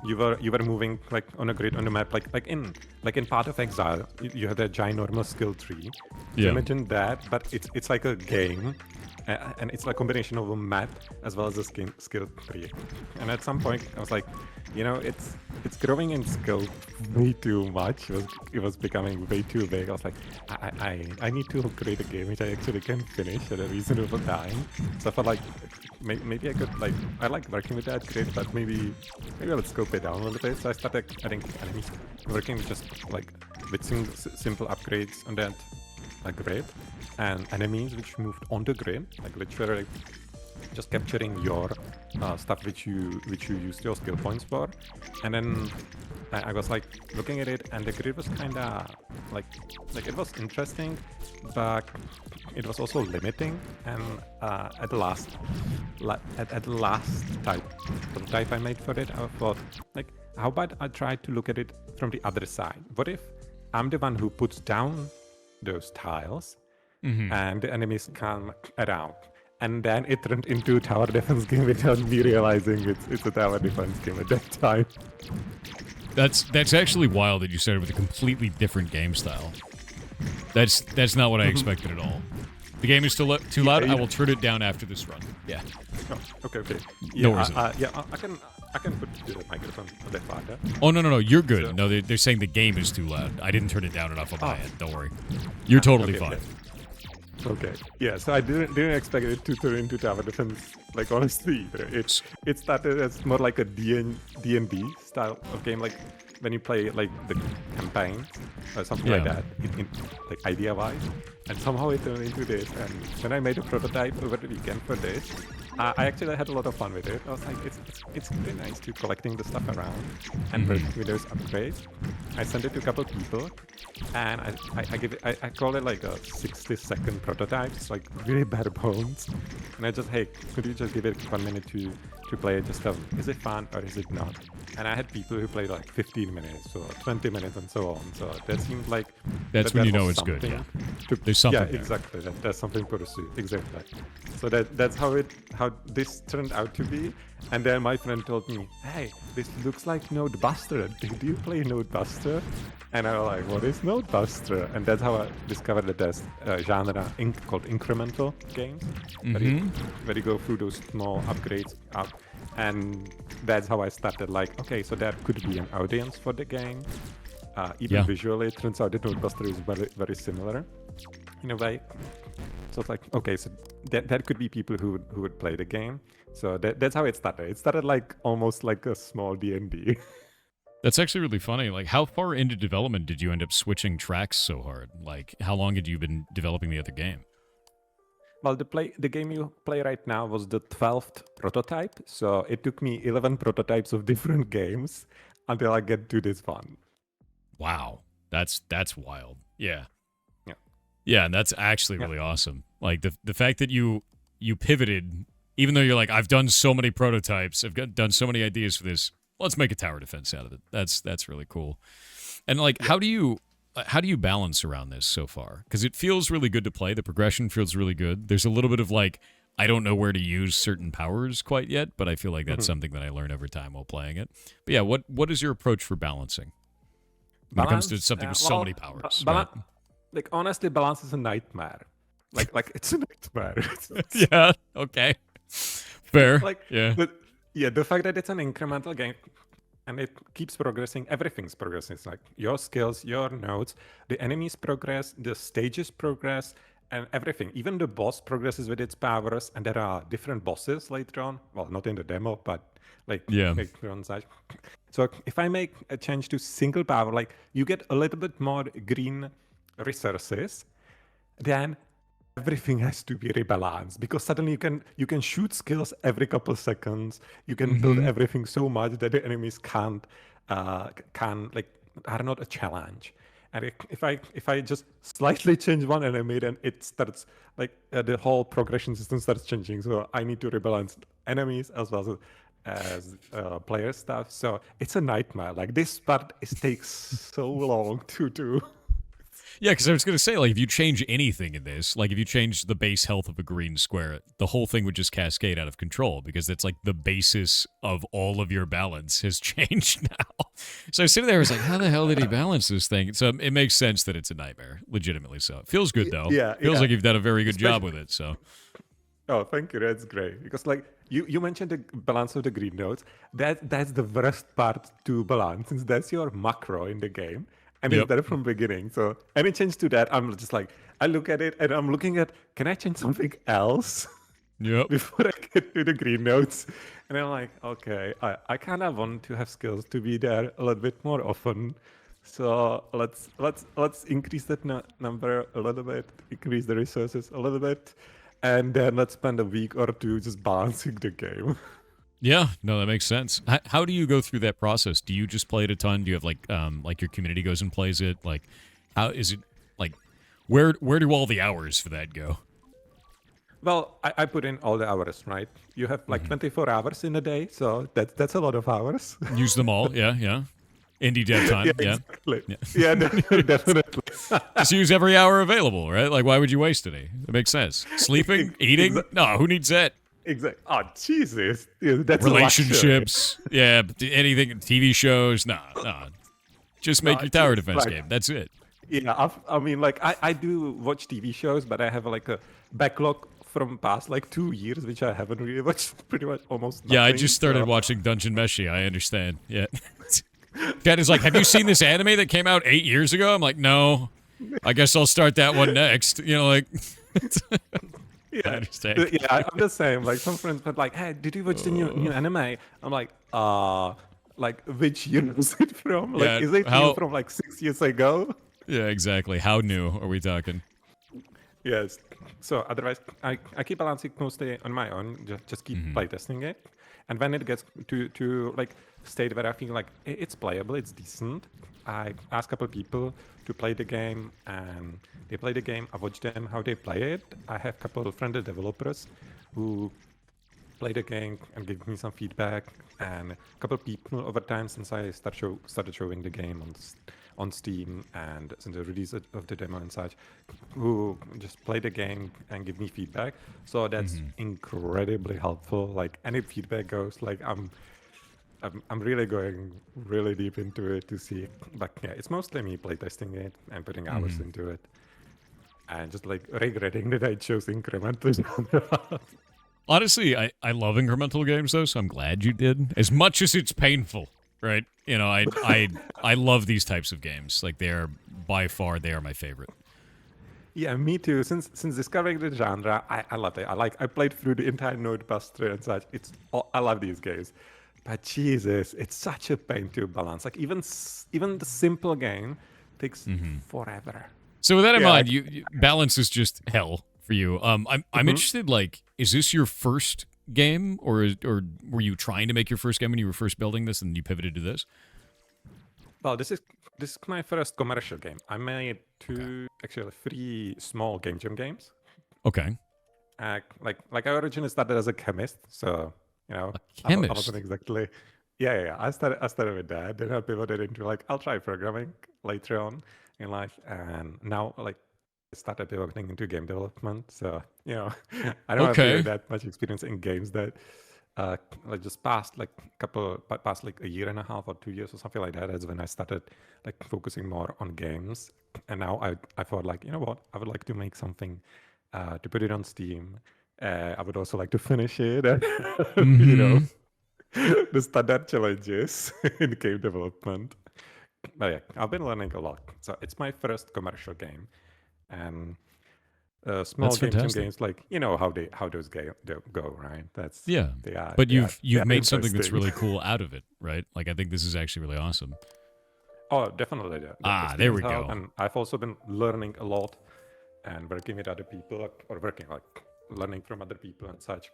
you were moving like on a grid on the map, like in Path of Exile, you have that ginormous skill tree. So imagine that, but it's like a game, and it's like a combination of a map as well as a skill tree. And at some point, I was like, it's growing in skill way too much. It was becoming way too big. I was like, I need to create a game which I actually can finish at a reasonable time. So I felt like maybe I could I like working with that grid, but maybe I'll scope it down a little bit. So I started adding enemies, working just like with simple upgrades on that grid, and enemies which moved on the grid, like literally just capturing your stuff which you used your skill points for. And then I was like looking at it, and the grid was kind of like it was interesting, but it was also limiting. And at the last prototype I made for it, I thought, like, how about I try to look at it from the other side? What if I'm the one who puts down those tiles, and the enemies come around? And then it turned into a tower defense game without me realizing it's a tower defense game at that time. That's actually wild that you started with a completely different game style. That's not what I expected at all. The game is still too loud. I will turn it down after this run. Yeah. Oh, okay. Yeah, no worries. I can put the microphone a bit farther. Oh no, you're good. So, no, they're saying the game is too loud. I didn't turn it down enough on my end. Don't worry. You're totally fine. Okay. Yeah. So I didn't expect it to turn into tower defense. Like, honestly, it started as more like a D&D style of game, like when you play like the campaign or something like that, in like idea-wise. And somehow it turned into this. And when I made a prototype over the weekend for this, I actually had a lot of fun with it. I was like, it's really nice to collecting the stuff around and working with those upgrades. I sent it to a couple of people, and I call it like a 60-second prototype. It's like really bare bones. And I just, hey, could you just give it 1 minute to play it? Just tell me, is it fun or is it not? And I had people who played like 15 minutes or 20 minutes and so on. So that seemed like that's when you know it's good. Yeah. There's something. Yeah, exactly. That's something to pursue. Exactly. So that's how this turned out to be. And then my friend told me, hey, this looks like Node Buster. Do you play Node Buster? And I was like, what is Node Buster? And that's how I discovered that there's a genre called incremental games, where you go through those small upgrades up. And that's how I started, like, okay, so there could be an audience for the game. Even visually, it turns out that Node Buster is very, very similar in a way. So it's like, okay, so that could be people who would play the game. So that's how it started. It started like almost like a small D&D. That's actually really funny. Like, how far into development did you end up switching tracks so hard? Like, how long had you been developing the other game? Well, the game you play right now was the 12th prototype. So it took me 11 prototypes of different games until I get to this one. Wow. That's wild. Yeah. Yeah, and that's actually really awesome. Like, the fact that you pivoted, even though you're like, I've done so many prototypes, done so many ideas for this, let's make a tower defense out of it. That's really cool. And like, how do you balance around this so far? Because it feels really good to play. The progression feels really good. There's a little bit of like, I don't know where to use certain powers quite yet, but I feel like that's something that I learn over time while playing it. But yeah, what is your approach for balancing when it comes to something with so many powers? Right? Like, honestly, balance is a nightmare. Like it's a nightmare. Yeah. Okay. Fair. The fact that it's an incremental game and it keeps progressing, everything's progressing. It's like your skills, your nodes, the enemies progress, the stages progress, and everything. Even the boss progresses with its powers, and there are different bosses later on. Well, not in the demo, but later on. So if I make a change to single power, like you get a little bit more green resources, then everything has to be rebalanced because suddenly you can shoot skills every couple seconds. You can build everything so much that the enemies can like are not a challenge. And if I just slightly change one enemy, then it starts like the whole progression system starts changing. So I need to rebalance enemies as well as player stuff. So it's a nightmare. Like this part, it takes so long to do. Yeah, because I was going to say, like, if you change anything in this, like, if you change the base health of a green square, the whole thing would just cascade out of control because it's like the basis of all of your balance has changed now. So I was sitting there, I was like, how the hell did he balance this thing? So it makes sense that it's a nightmare, legitimately so. It feels good, though. Yeah, Feels yeah. like you've done a very good job with it, so. Oh, thank you. That's great. Because like you mentioned the balance of the green nodes. That's the worst part to balance since that's your macro in the game. And it's there from beginning. So any change to that, I'm just like, I look at it and I'm looking at, can I change something else Yep. before I get to the green nodes? And I'm like, okay, I kind of want to have skills to be there a little bit more often. So let's increase that number a little bit, increase the resources a little bit, and then let's spend a week or two just balancing the game. Yeah, no, that makes sense. How do you go through that process? Do you just play it a ton? Do you have like your community goes and plays it? Like, how is it? Like, where do all the hours for that go? Well, I put in all the hours, right? You have like 24 hours in a day, so that's a lot of hours. Use them all. Yeah, yeah. Indie dev time. Yeah, exactly. Yeah, definitely. Just use every hour available, right? Like, why would you waste any? It makes sense. Sleeping, eating. No, who needs that? Exactly. Oh, Jesus. Yeah, that's relationships. Yeah, anything. TV shows. Nah. Just make your tower defense game. That's it. Yeah, I mean, like, I do watch TV shows, but I have like a backlog from past like 2 years, which I haven't really watched pretty much almost nothing. Yeah, I just started watching Dungeon Meshi. I understand. Yeah. Dad is like, have you seen this anime that came out 8 years ago? I'm like, no. I guess I'll start that one next. You know, like... Yeah, I understand. Yeah, I'm the same. Like some friends were like, "Hey, did you watch the new anime?" I'm like, like which year is it from? Like, Yeah, is it new from like 6 years ago?" Yeah, exactly. How new are we talking? Yes. So otherwise, I keep balancing mostly on my own. Just keep playtesting it, and when it gets to like state where I feel like it's playable, it's decent, I ask a couple people to play the game, and they play the game. I watch them how they play it. I have a couple of friendly developers who play the game and give me some feedback, and a couple of people over time since I started showing the game on Steam and since the release of the demo and such, who just play the game and give me feedback. So that's incredibly helpful. Like any feedback goes, like I'm really going really deep into it to see. But yeah, it's mostly me playtesting it and putting hours into it, and just like regretting that I chose incremental genre. Honestly, I love incremental games though, so I'm glad you did. As much as it's painful, right? You know, I love these types of games. Like they are my favorite. Yeah, me too. Since discovering the genre, I love it. I played through the entire Node Buster and such. I love these games. But Jesus, it's such a pain to balance. Like even the simple game takes forever. So with that in mind, you balance is just hell for you. I'm interested. Like, is this your first game, or were you trying to make your first game when you were first building this, and you pivoted to this? Well, this is my first commercial game. I made actually 3 small game jam games. Okay. Like I originally started as a chemist, so you know, a chemist. I wasn't exactly. Yeah. I started with that. Then I pivoted into like I'll try programming later on in life, and now like I started pivoting into game development. So you know, I don't have really that much experience in games that. Like just past like a year and a half or 2 years or something like that. That's when I started like focusing more on games. And now I thought like, you know what, I would like to make something to put it on Steam. I would also like to finish it. And, you know, the standard challenges in game development. But yeah, I've been learning a lot. So it's my first commercial game, and small games like you know how those go, right? That's But you've made something that's really cool out of it, right? Like I think this is actually really awesome. Oh, definitely. There we go. And I've also been learning a lot and working with other people, or working like learning from other people and such.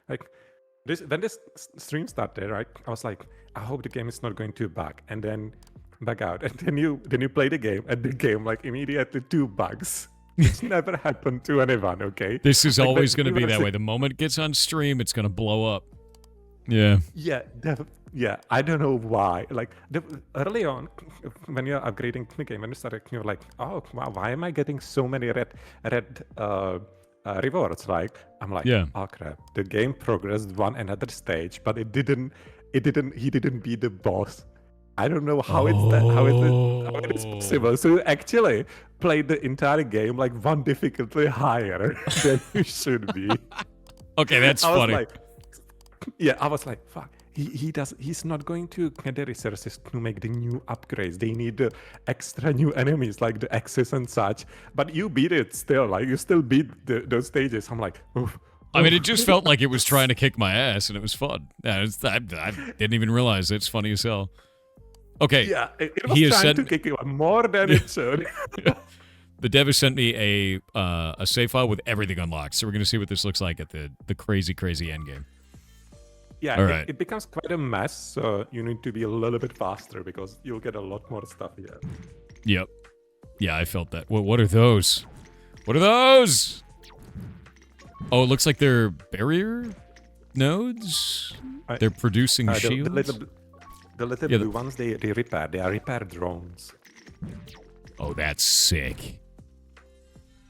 Like when this stream started, right? I was like, I hope the game is not going to bug, and then bug out, and then you play the game, and the game like immediately 2 bugs. It's never happened to anyone. Okay. This is like, always going to be that way. The moment it gets on stream, it's going to blow up. Yeah. Yeah. Yeah. I don't know why. Like early on, when you're upgrading the game, when you started, you're like, oh wow, why am I getting so many red rewards? Like I'm like, yeah. Oh crap, the game progressed one another stage, but he didn't beat the boss. I don't know how how it is possible. So you actually played the entire game like one difficulty higher than you should be. Okay, that's funny. I was like, fuck. He's not going to get the resources to make the new upgrades. They need the extra new enemies like the axes and such. But you beat it still. Like you still beat those stages. I'm like, oof. I mean, it just felt like it was trying to kick my ass, and it was fun. Yeah, I didn't even realize it's funny as hell. Okay. Yeah, it was trying to kick you more than it should. The dev has sent me a save file with everything unlocked, so we're gonna see what this looks like at the crazy endgame. Yeah, all right. It becomes quite a mess, so you need to be a little bit faster because you'll get a lot more stuff here. Yep. Yeah, I felt that. What are those? What are those? Oh, it looks like they're barrier nodes. They're producing shields. The little blue ones, they repair. They are repair drones. Oh, that's sick.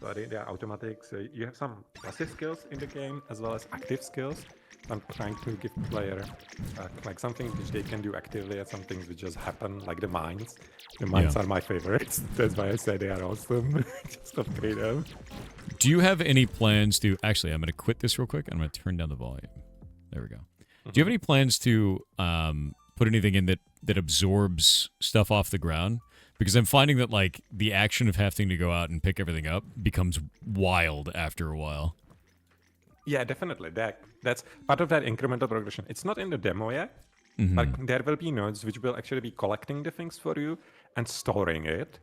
So they are automatic. So you have some passive skills in the game as well as active skills. I'm trying to give player like some things which they can do actively and some things which just happen, like the mines. The mines are my favorites. That's why I say they are awesome. Just upgrade them. Do you have any plans to... Actually, I'm going to quit this real quick. I'm going to turn down the volume. There we go. Do you have any plans to put anything in that absorbs stuff off the ground? Because I'm finding that like the action of having to go out and pick everything up becomes wild after a while. Yeah, definitely. That's part of that incremental progression. It's not in the demo yet, but there will be nodes which will actually be collecting the things for you and storing it.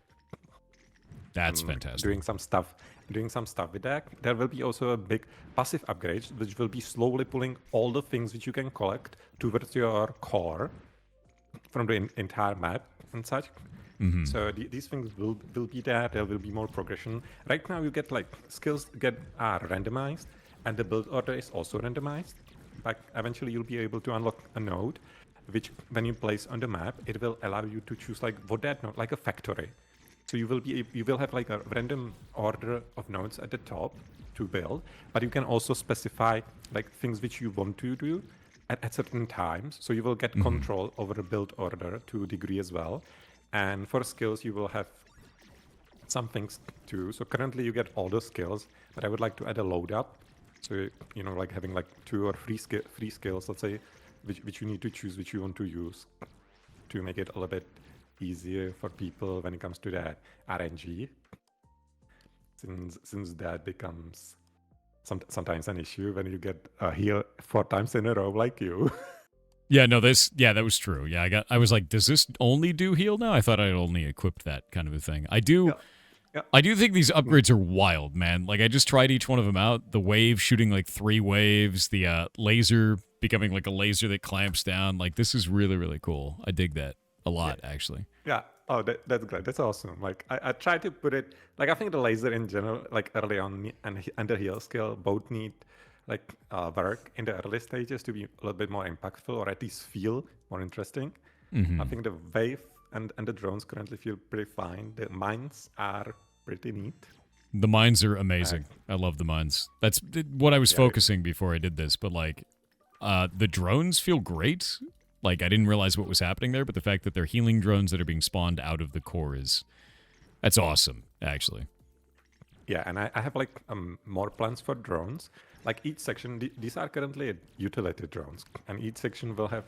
That's fantastic. Doing some stuff with that. There will be also a big passive upgrade, which will be slowly pulling all the things which you can collect towards your core from the entire map and such. So these things will be there. There will be more progression. Right now, you get like skills are randomized. And the build order is also randomized. But eventually you'll be able to unlock a node, which when you place on the map, it will allow you to choose like what that node, like a factory. So you will have like a random order of nodes at the top to build, but you can also specify like things which you want to do at certain times. So you will get control over the build order to a degree as well. And for skills, you will have some things too. So currently you get all the skills, but I would like to add a load up. So, you know, like having like 2 or 3 skills, let's say, which you need to choose, which you want to use to make it a little bit easier for people when it comes to that RNG. Since that becomes sometimes an issue when you get a heal 4 times in a row like you. Yeah, no, that was true. Yeah, I was like, does this only do heal now? I thought I'd only equipped that kind of a thing. I do... Yeah. Yeah. I do think these upgrades are wild, man. Like, I just tried each one of them out. The wave shooting, like, 3 waves. The laser becoming, like, a laser that clamps down. Like, this is really, really cool. I dig that a lot, actually. Yeah. Oh, that's great. That's awesome. Like, I tried to put it... Like, I think the laser in general, like, early on and the heal skill both need, like, work in the early stages to be a little bit more impactful or at least feel more interesting. I think the wave... And the drones currently feel pretty fine. The mines are pretty neat. The mines are amazing. I love the mines. That's what I was focusing before I did this. But like, the drones feel great. Like I didn't realize what was happening there, but the fact that they're healing drones that are being spawned out of the core that's awesome, actually. Yeah, and I have like more plans for drones. Like each section, these are currently utility drones, and each section will have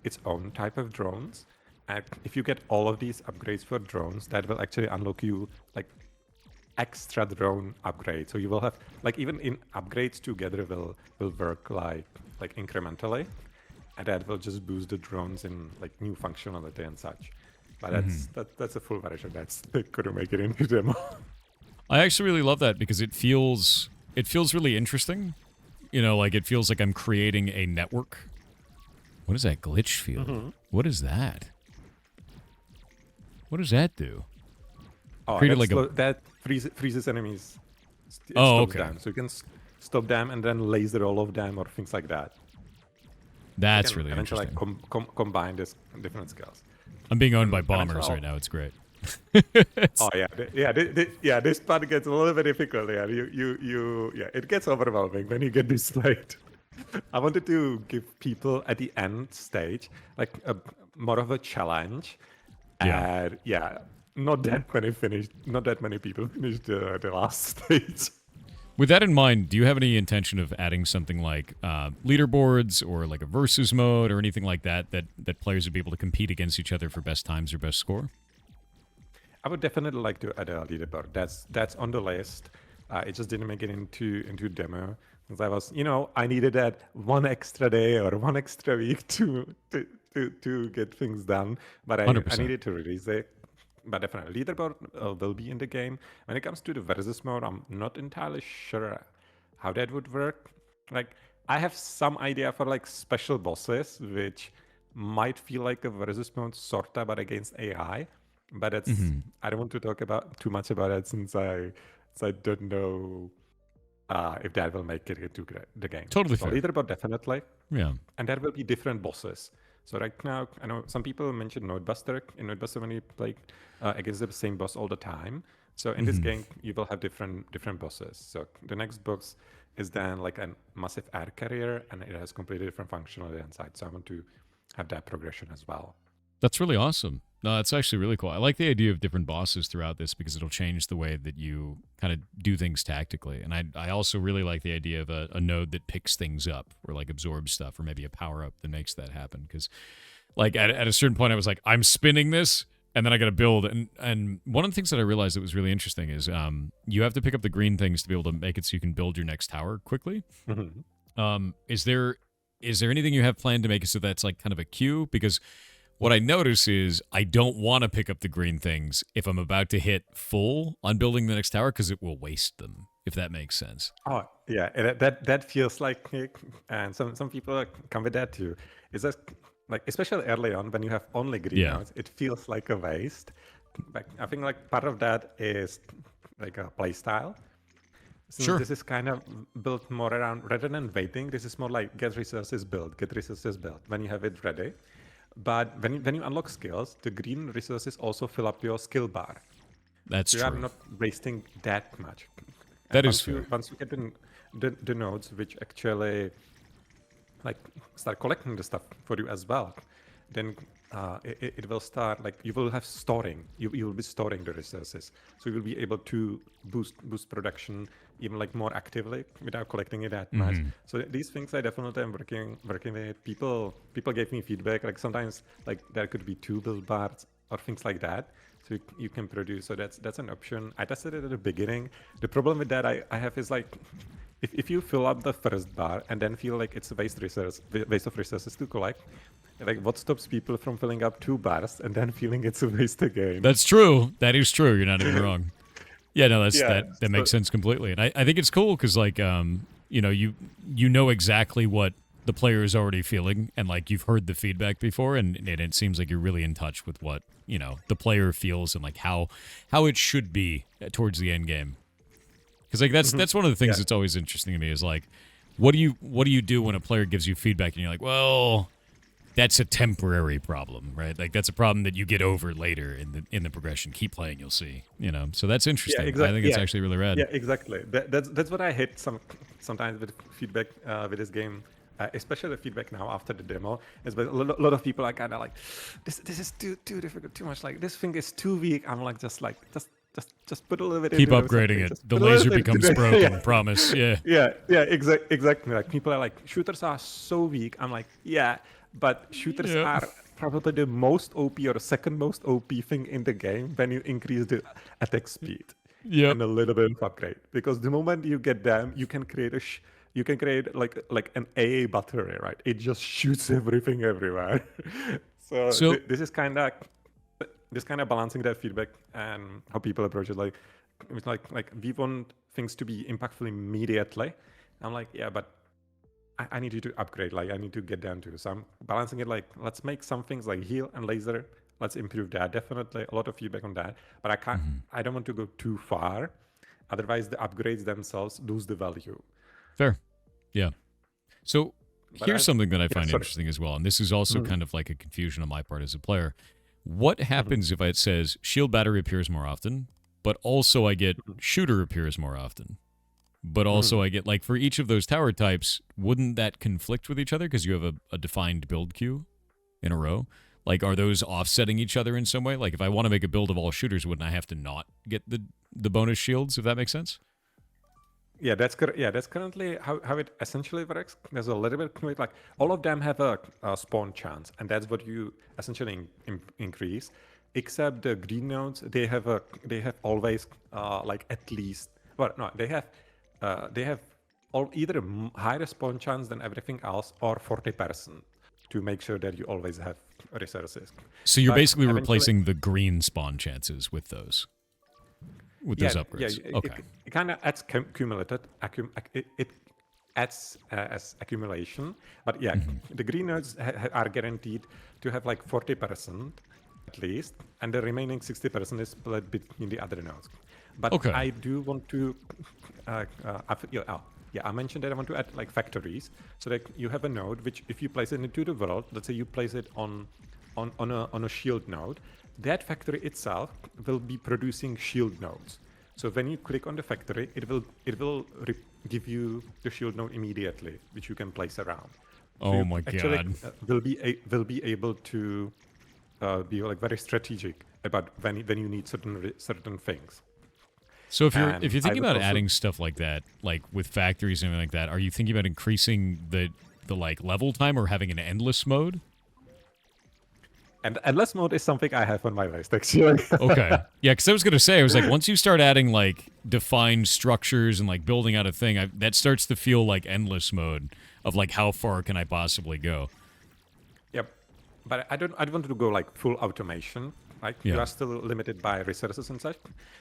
its own type of drones. And if you get all of these upgrades for drones, that will actually unlock you like extra drone upgrades. So you will have like even in upgrades together will work like incrementally, and that will just boost the drones in like new functionality and such. But that's a full version. They couldn't make it into demo. I actually really love that because it feels really interesting. You know, like it feels like I'm creating a network. What is that glitch field? What is that? What does that do? Oh, Created like that freezes enemies. It Oh, stops okay. them. So you can stop them and then laser all of them or things like that. That's You can really eventually interesting. like combine this different skills. I'm being owned by And eventually bombers right now. It's great. Oh yeah, yeah. This part gets a little bit difficult. Yeah, yeah. It gets overwhelming when you get displayed. I wanted to give people at the end stage like more of a challenge. Yeah. And yeah, not that many people finished the last stage. With that in mind, do you have any intention of adding something like leaderboards or like a versus mode or anything like that, that players would be able to compete against each other for best times or best score? I would definitely like to add a leaderboard. That's on the list. It just didn't make it into demo because I was, I needed that one extra day or one extra week to get things done. But I 100%. needed to release it. But definitely, leaderboard will be in the game. When it comes to the versus mode, I'm not entirely sure how that would work. Like, I have some idea for like special bosses, which might feel like a versus mode sorta, but against AI. But it's I don't want to talk about too much about it since I don't know if that will make it into the game. Totally So fair. leaderboard definitely, Yeah. and there will be different bosses. So right now, I know some people mentioned Nodebuster. In Nodebuster, when you play against the same boss all the time. So in this game, you will have different bosses. So the next boss is then like a massive air carrier, and it has completely different functionality inside. So I want to have that progression as well. That's really awesome. No, that's actually really cool. I like the idea of different bosses throughout this because it'll change the way that you kind of do things tactically. And I also really like the idea of a node that picks things up or like absorbs stuff or maybe a power up that makes that happen. Because like at a certain point, I was like, I'm spinning this and then I got to build. And one of the things that I realized that was really interesting is you have to pick up the green things to be able to make it so you can build your next tower quickly. Is there anything you have planned to make it so that's like kind of a queue? Because what I notice is I don't want to pick up the green things if I'm about to hit full on building the next tower because it will waste them, if that makes sense. Oh yeah, and that feels like, and some people come with that too. It's just like especially early on when you have only green nodes, it feels like a waste. But I think like part of that is like a play style. So this is kind of built more around rather than waiting. This is more like get resources built. When you have it ready. But when you unlock skills, the green resources also fill up your skill bar. That's so true. You are not wasting that much. That is fair. Once you get the nodes, which actually like start collecting the stuff for you as well, then it will start like you will have storing. You will be storing the resources, so you will be able to boost production even like more actively without collecting it that much. So these things I definitely am working with. People gave me feedback like sometimes like there could be 2 build bars or things like that. So you can produce. So that's an option. I tested it at the beginning. The problem with that I have is like if you fill up the first bar and then feel like it's a waste of resources to collect, like what stops people from filling up 2 bars and then feeling it's a waste again? That's true. That is true. You're not even wrong. Yeah, no, that makes sense completely. And I think it's cool because like you know exactly what the player is already feeling and like you've heard the feedback before and it seems like you're really in touch with what, the player feels and like how it should be towards the end game. Because like that's one of the things that's always interesting to me is like what do you do when a player gives you feedback and you're like, well, that's a temporary problem, right? Like that's a problem that you get over later in the progression. Keep playing, you'll see. So that's interesting. Yeah, exactly. I think it's actually really rad. Yeah, exactly. That's what I hate sometimes with feedback with this game, especially the feedback now after the demo. Is but a lot of people are kind of like, this is too difficult, too much. Like this thing is too weak. I'm like just put a little bit. Keep upgrading it. The laser becomes broken. Promise. Yeah. Exactly. Like people are like, shooters are so weak. I'm like, yeah. But shooters are probably the most OP or second most OP thing in the game when you increase the attack speed and a little bit of upgrade. Because the moment you get them, you can create like an AA battery, right? It just shoots everything everywhere. so this is kind of balancing that feedback and how people approach it. Like it was like we want things to be impactful immediately. I'm like, yeah, but I need you to upgrade. Like I need to get down to. So I'm balancing it. Like let's make some things like heal and laser. Let's improve that. Definitely a lot of feedback on that. But I can't. I don't want to go too far. Otherwise, the upgrades themselves lose the value. Fair. Yeah. So But here's something that I find sorry. interesting as well, and this is also kind of like a confusion on my part as a player. What happens if it says shield battery appears more often, but also I get shooter appears more often? But also I get, like, for each of those tower types, wouldn't that conflict with each other because you have a defined build queue in a row? Like, are those offsetting each other in some way? Like, if I want to make a build of all shooters, wouldn't I have to not get the bonus shields, if that makes sense? Yeah, that's currently how it essentially works. There's a little bit like all of them have a spawn chance, and that's what you essentially increase. Except the green nodes, they have always like at least. Well, no, they have either a higher spawn chance than everything else, or 40% to make sure that you always have resources. So you're But basically eventually- replacing the green spawn chances with those. With those upgrades. Yeah, Okay. it kind of adds cumulative. It adds as accumulation. But yeah, the green nodes are guaranteed to have like 40% at least, and the remaining 60% is split between the other nodes. But Okay. I do want to, I mentioned that I want to add like factories, so that you have a node which, if you place it into the world, let's say you place it on a shield node, that factory itself will be producing shield nodes. So when you click on the factory, it will give you the shield node immediately, which you can place around. So Oh you my actually, god. will be able to be like very strategic about when you need certain things. So if you're And thinking I would about also- adding stuff like that, like with factories and everything like that, are you thinking about increasing the like level time or having an endless mode? And endless mode is something I have on my list actually. Okay. Yeah, because I was gonna say, I was like, once you start adding like defined structures and like building out a thing, that starts to feel like endless mode of like how far can I possibly go? Yep, but I don't want to go like full automation. Like Yeah. you are still limited by resources and such.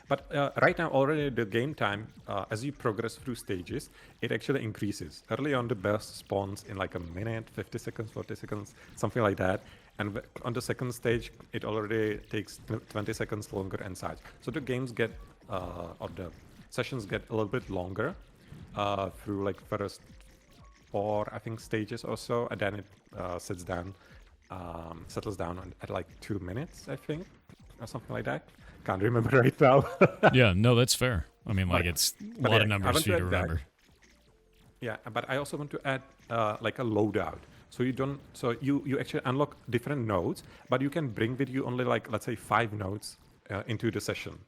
But right now, already the game time, as you progress through stages, it actually increases. Early on, the burst spawns in like a minute, 50 seconds, 40 seconds, something like that. And on the second stage, it already takes 20 seconds longer and such. So the games get, or the sessions get a little bit longer through like first 4, I think, stages or so, and then it settles down at like 2 minutes, I think, or something like that. Can't remember right now. Yeah, no, that's fair. I mean, like, it's a but lot yeah, of I numbers want for you to to add that. remember. Yeah, but I also want to add like a loadout. So you actually unlock different nodes, but you can bring with you only like, let's say, 5 nodes into the session.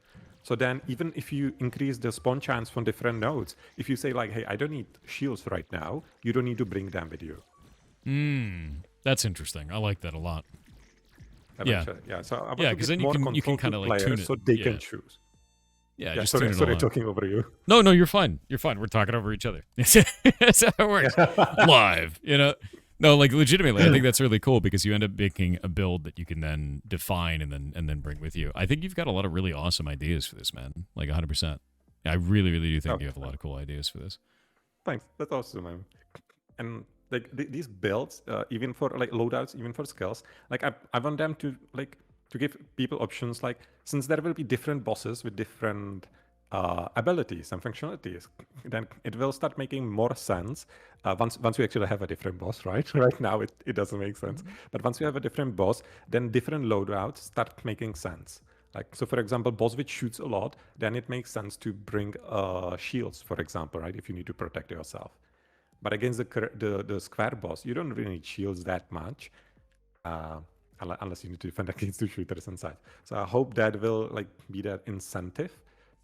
So then even if you increase the spawn chance from different nodes, if you say like, hey, I don't need shields right now, you don't need to bring them with you. That's interesting. I like that a lot. Eventually. Yeah. So I want Yeah, to 'cause give then you more can control kinda, to like, tune players it. so they Yeah. can choose. Yeah, Yeah, just tune sorry, it all out. talking over you. No, you're fine. You're fine. We're talking over each other. That's how it works. Live, you know? No, like, legitimately, I think that's really cool because you end up making a build that you can then define and then bring with you. I think you've got a lot of really awesome ideas for this, man. Like, 100%. I really, really do think you have a lot of cool ideas for this. Thanks. That's awesome, man. And like these builds, even for like loadouts, even for skills, like I want them to like to give people options. Like since there will be different bosses with different abilities and functionalities, then it will start making more sense once we actually have a different boss, right? Right now it doesn't make sense, but once we have a different boss, then different loadouts start making sense. Like, so for example, boss which shoots a lot, then it makes sense to bring shields, for example, right? If you need to protect yourself. But against the square boss, you don't really need shields that much, unless you need to defend against the shooters and such. So I hope that will like be that incentive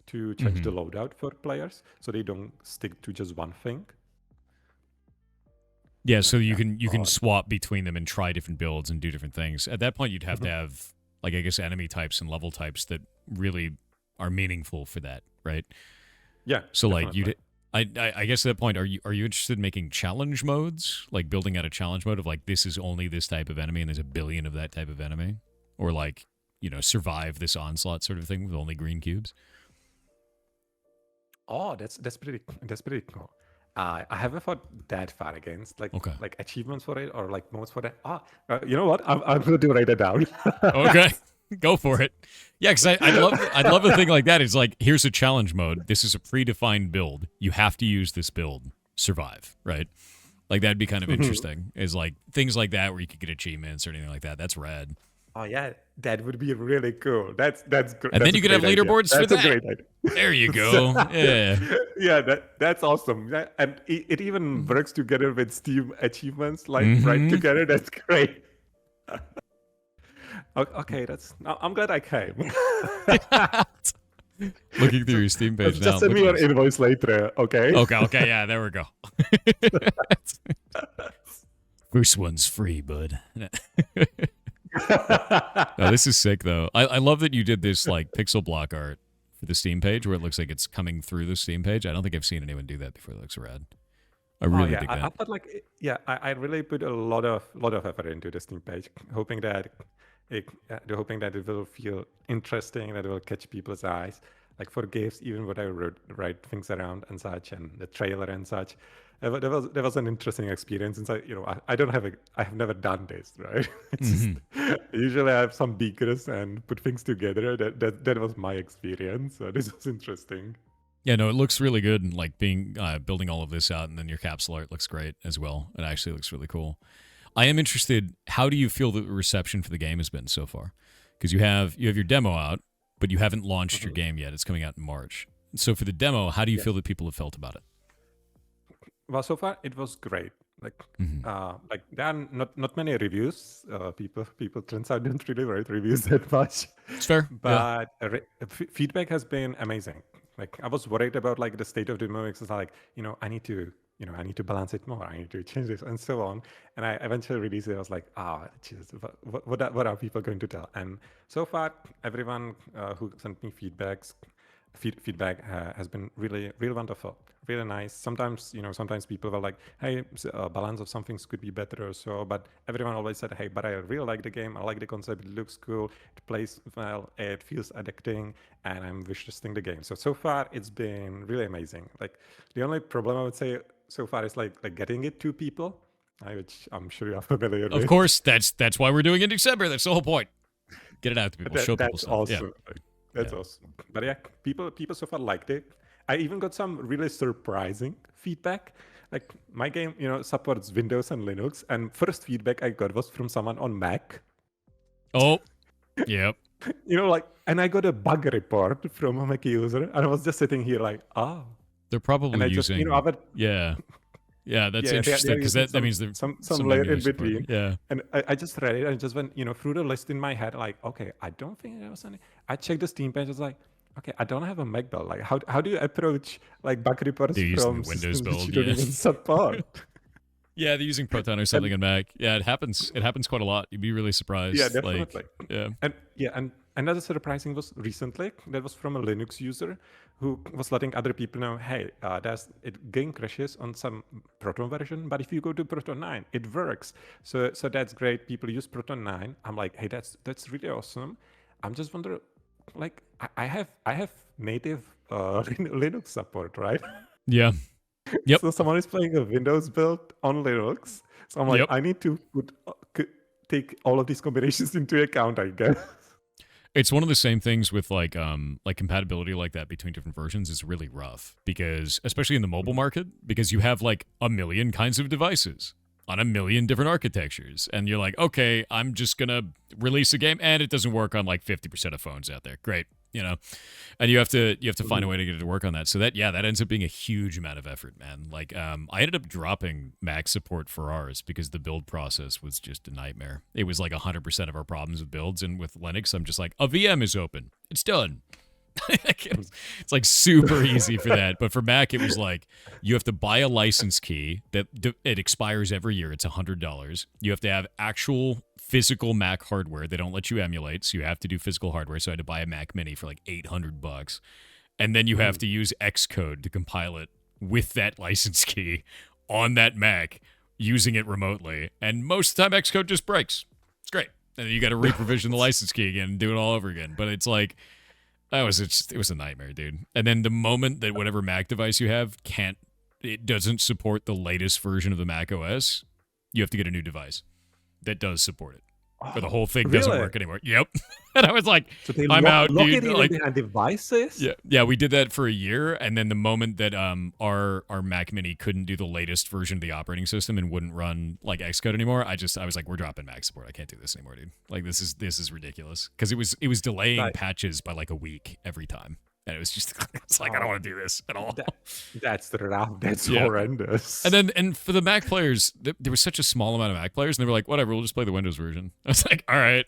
to change the loadout for players, so they don't stick to just one thing. Yeah, so you can swap between them and try different builds and do different things. At that point, you'd have to have, like, I guess, enemy types and level types that really are meaningful for that, right? Yeah. So like definitely. I guess at that point, are you interested in making challenge modes, like building out a challenge mode of like this is only this type of enemy and there's a billion of that type of enemy, or like, you know, survive this onslaught sort of thing with only green cubes? Oh, that's pretty cool. I haven't thought that far against Okay. like achievements for it or like modes for that. You know what? I'm going to write it down. Okay. Go for it. Yeah, because I'd love a thing like that. It's like, here's a challenge mode. This is a predefined build. You have to use this build. Survive, right? Like that'd be kind of interesting. Is like things like that where you could get achievements or anything like that. That's rad. Oh yeah, that would be really cool. That's great. And then That's you a could have great idea. leaderboards for That's a that. great idea. There you So- go. Yeah. yeah, that's awesome. And it even works together with Steam achievements, like right Mhm. together. That's great. Okay, I'm glad I came. Looking through your Steam page now. Just send look me at your this. invoice later, okay? Okay, yeah, there we go. First one's free, bud. No, this is sick though. I love that you did this like pixel block art for the Steam page where it looks like it's coming through the Steam page. I don't think I've seen anyone do that before. That looks rad. I really yeah, dig I that. thought I really put a lot of effort into the Steam page, hoping that it will feel interesting, that it will catch people's eyes. Like for games, even what I write things around and such, and the trailer and such. There was an interesting experience. And so, I have never done this, right? It's just, usually I have some beakers and put things together. That was my experience. So this was interesting. Yeah, no, it looks really good, and like being building all of this out, and then your capsule art looks great as well. It actually looks really cool. I am interested. How do you feel the reception for the game has been so far? Because you have your demo out, but you haven't launched your game yet. It's coming out in March. So for the demo, how do you feel that people have felt about it? Well, so far it was great. Like there are not many reviews. People turns out don't really write reviews that much. It's fair, yeah. But feedback has been amazing. Like I was worried about like the state of the movie. It's like I need to balance it more. I need to change this and so on. And I eventually released it. I was like, Jesus, what are people going to tell? And so far, everyone who sent me feedback has been really wonderful, really nice. Sometimes people were like, hey, balance of some things could be better or so, but everyone always said, hey, but I really like the game, I like the concept, it looks cool, it plays well, it feels addicting, and I'm wish listing the game. So far it's been really amazing. Like the only problem I would say so far is like getting it to people, which I'm sure you're familiar with. Of course, that's why we're doing Indiecember. That's the whole point. Get it out to people, show people That's stuff. awesome. Yeah. That's awesome. But yeah, people so far liked it. I even got some really surprising feedback. Like my game, supports Windows and Linux, and first feedback I got was from someone on Mac. Oh, yep. And I got a bug report from a Mac user, and I was just sitting here like, They're probably and I using. just, Yeah, that's Yeah, interesting because that means there's some layer in support. between. Yeah. And I just read it and just went, through the list in my head, like, okay, I don't think there was any. I checked the Steam page, I was like, okay, I don't have a Mac build. Like, how do you approach like bug reports They're using from the Windows systems that build, you don't yeah. even support? Yeah, they're using Proton or something in Mac. Yeah, it happens. It happens quite a lot. You'd be really surprised. Yeah, definitely. And And another surprising was recently that was from a Linux user who was letting other people know, hey, game crashes on some Proton version, but if you go to Proton 9, it works. So that's great. People use Proton 9. I'm like, hey, that's really awesome. I'm just wondering, like, I have native Linux support, right? yeah. Yep. So someone is playing a Windows build on Linux. So I'm like, Yep. I need to take all of these combinations into account, I guess. It's one of the same things with like compatibility like that between different versions is really rough because especially in the mobile market because you have like a million kinds of devices on a million different architectures and you're like, okay, I'm just gonna release a game and it doesn't work on like 50% of phones out there. Great. And you have to find a way to get it to work on that. So that ends up being a huge amount of effort, man. Like I ended up dropping Mac support for ours because the build process was just a nightmare. It was like 100% of our problems with builds, and with Linux, I'm just like, a VM is open, it's done. It's like super easy for that, but for Mac it was like you have to buy a license key that it expires every year. It's $100. You have to have actual physical Mac hardware. They don't let you emulate, so you have to do physical hardware. So I had to buy a Mac Mini for like $800, and then you have to use Xcode to compile it with that license key on that Mac using it remotely. And most of the time Xcode just breaks. It's great, and then you got to reprovision the license key again and do it all over again. But it's like It was a nightmare, dude. And then the moment that whatever Mac device you have it doesn't support the latest version of the Mac OS, you have to get a new device that does support it. Or the whole thing doesn't work anymore. Yep. And I was like, So they I'm out, lock dude. it in Like, behind devices? yeah, we did that for a year, and then the moment that our Mac Mini couldn't do the latest version of the operating system and wouldn't run like Xcode anymore, I was like, we're dropping Mac support. I can't do this anymore, dude. Like this is ridiculous. Because it was delaying patches by like a week every time. And it was just, it's like, I don't want to do this at all. That's rough. That's horrendous. And for the Mac players, there was such a small amount of Mac players, and they were like, whatever, we'll just play the Windows version. I was like, all right.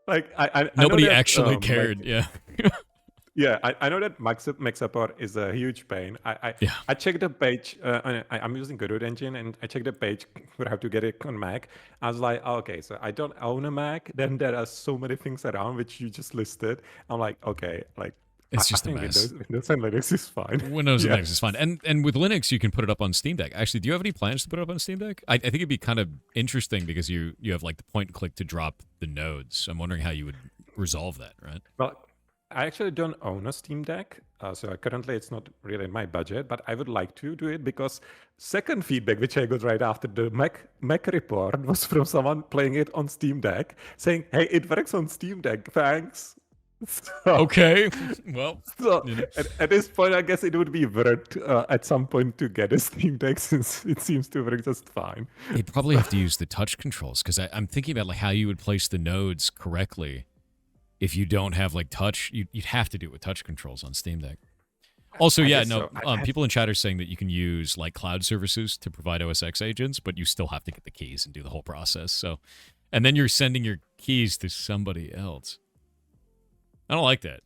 Like, I Nobody know that, actually cared. Yeah. Yeah, I know that Mac support is a huge pain. I checked the page. I'm using Godot Engine, and I checked the page for how to get it on Mac. I was like, okay, so I don't own a Mac. Then there are so many things around which you just listed. I'm like, okay, like It's just I a think mess. Windows and Linux is fine. Windows and Linux is fine. And with Linux, you can put it up on Steam Deck. Actually, do you have any plans to put it up on Steam Deck? I think it'd be kind of interesting because you have like the point and click to drop the nodes. I'm wondering how you would resolve that, right? Well, I actually don't own a Steam Deck, so currently it's not really in my budget, but I would like to do it because second feedback which I got right after the Mac report was from someone playing it on Steam Deck saying, hey, it works on Steam Deck, thanks. So, Okay. Well, so at this point, I guess it would be worth at some point to get a Steam Deck since it seems to work just fine. you'd probably have to use the touch controls because I'm thinking about like how you would place the nodes correctly. If you don't have like touch, you'd have to do it with touch controls on Steam Deck. Also, people in chat are saying that you can use like cloud services to provide OS X agents, but you still have to get the keys and do the whole process. So, and then you're sending your keys to somebody else. I don't like that.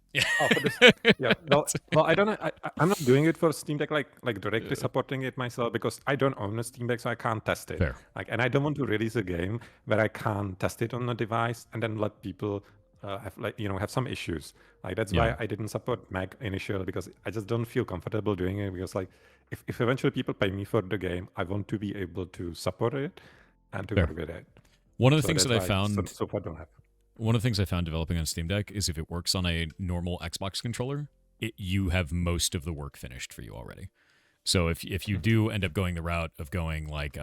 Well, I don't. I'm not doing it for Steam Deck, like directly supporting it myself because I don't own a Steam Deck, so I can't test it. Fair. Like, and I don't want to release a game where I can't test it on a device and then let people have some issues. Like that's why I didn't support Mac initially because I just don't feel comfortable doing it because like if eventually people pay me for the game, I want to be able to support it and to work with it. One of the things that I found so far don't have. One of the things I found developing on Steam Deck is if it works on a normal Xbox controller, you have most of the work finished for you already. So if you do end up going the route of going like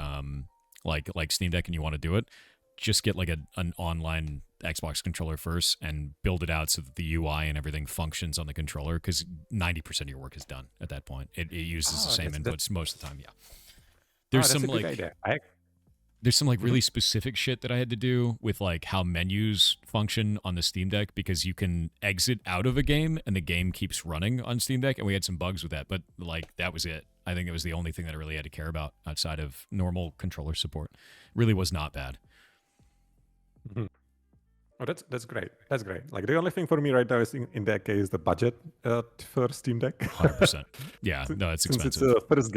Steam Deck and you want to do it, just get like an online Xbox controller first and build it out so that the UI and everything functions on the controller because 90% of your work is done at that point. It uses the same inputs most of the time. Yeah. There's some there's some like really specific shit that I had to do with like how menus function on the Steam Deck because you can exit out of a game and the game keeps running on Steam Deck, and we had some bugs with that, but like that was it. I think it was the only thing that I really had to care about outside of normal controller support. Really was not bad. Mm-hmm. Oh, that's great. That's great. Like the only thing for me right now is in that case the budget for Steam Deck. 100%. Yeah, no, it's expensive. Since it's the first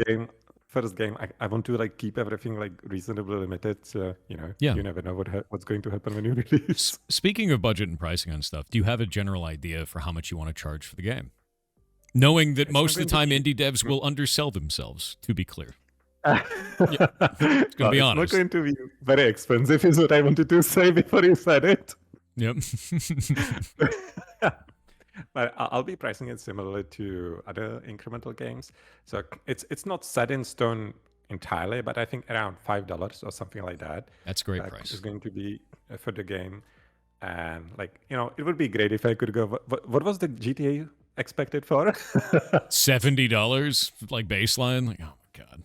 game, I want to like keep everything like reasonably limited. So you never know what's going to happen when you release. Speaking of budget and pricing on stuff, do you have a general idea for how much you want to charge for the game? Knowing that most of the time indie devs will undersell themselves, to be clear. It's going to be honest. It's not going to be very expensive, is what I wanted to say before you said it. Yep. But I'll be pricing it similarly to other incremental games. So it's not set in stone entirely, but I think around $5 or something like that. That's a great price. Is going to be for the game. And it would be great if I could go. What was the GTA expected for? $70 like baseline. Like, oh my god.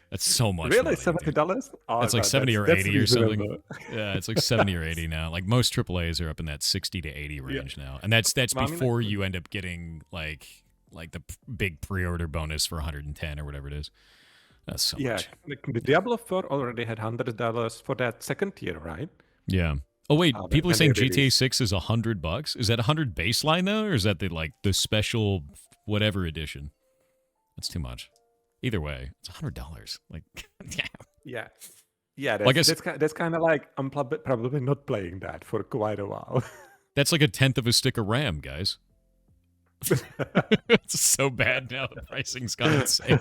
That's so much. Really, money, $70? Oh, it's like 70 or 80 or something. Yeah, it's like 70 or 80 now. Like most AAAs are up in that 60 to 80 range now, and that's before you end up getting like the big pre-order bonus for 110 or whatever it is. That's so much. Yeah, the Diablo 4 already had $100 for that second tier, right? Yeah. Oh wait, people are saying GTA 6 is $100. Is that 100 baseline though, or is that the special whatever edition? That's too much. Either way, it's $100. Like, yeah. That's kind of like I'm probably not playing that for quite a while. That's like a tenth of a stick of RAM, guys. It's so bad now. The pricing's gone insane.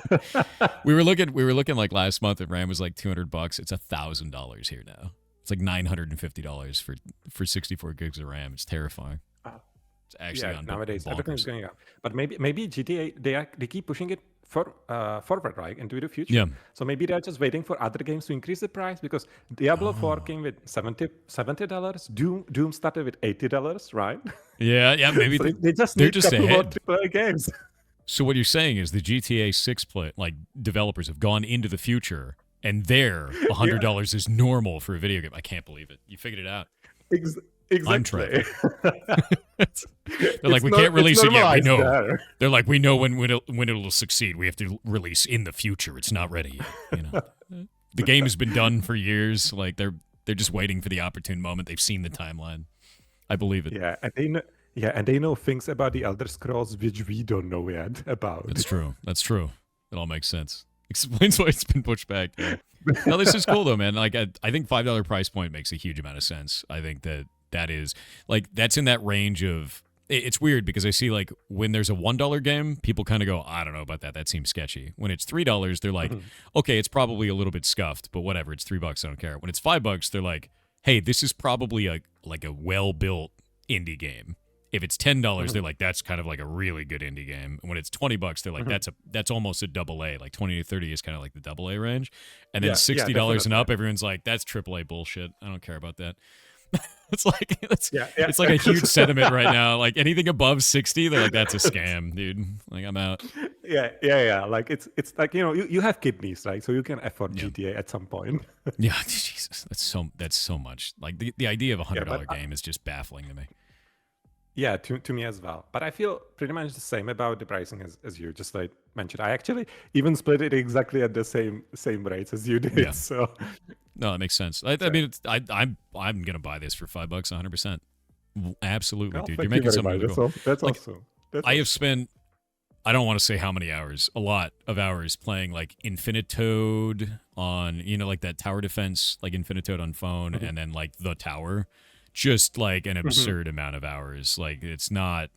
We were looking like last month, and RAM was like $200. It's $1,000 here now. It's like $950 for 64 gigs of RAM. It's terrifying. It's actually Yeah, on nowadays everything's bonkers. going up. But maybe GTA they keep pushing it forward, right, into the future. Yeah. So maybe they're just waiting for other games to increase the price because Diablo 4 Oh. came with $70. Doom started with $80, right? Yeah, maybe So they just they're need a just couple more ahead. AAA games. So what you're saying is the GTA 6 developers have gone into the future and there $100 is normal for a video game. I can't believe it. You figured it out. I'm Exactly. They're like, we can't release it yet. We know. There. They're like, we know when it'll succeed. We have to release in the future. It's not ready yet. You know, the game has been done for years. Like they're just waiting for the opportune moment. They've seen the timeline. I believe it. Yeah, and they know. Yeah, and they know things about the Elder Scrolls which we don't know yet about. That's true. It all makes sense. Explains why it's been pushed back. Yeah. No, this is cool though, man. Like I think $5 price point makes a huge amount of sense. I think that is like that's in that range of. It's weird because I see like when there's a $1 game, people kind of go, I don't know about that. That seems sketchy. When it's $3, they're like, okay, it's probably a little bit scuffed, but whatever. It's $3. I don't care. When it's $5, they're like, hey, this is probably a well built indie game. If it's $10, they're like, that's kind of like a really good indie game. And when it's $20, they're like, that's almost a AA. Like 20 to 30 is kind of like the AA range. And then $60 and up, everyone's like, that's AAA bullshit. I don't care about that. It's like it's like a huge sentiment right now. Like anything above 60, they're like, that's a scam, dude. Like I'm out. Yeah. Like it's like you have kidneys, right? So you can afford GTA at some point. Yeah, Jesus, that's so much. Like the idea of $100 game is just baffling to me. Yeah, to me as well. But I feel pretty much the same about the pricing as you just like mentioned. I actually even split it exactly at the same rates as you did. Yeah. So no, that makes sense. I mean, I'm gonna buy this for $5, 100%. Absolutely, dude. You're making something really cool. That's like, awesome. I have spent, I don't want to say how many hours, a lot of hours playing like Infinite Toad on, like that tower defense, like Infinite Toad on phone, and then like the tower. Just like an absurd amount of hours. Like it's not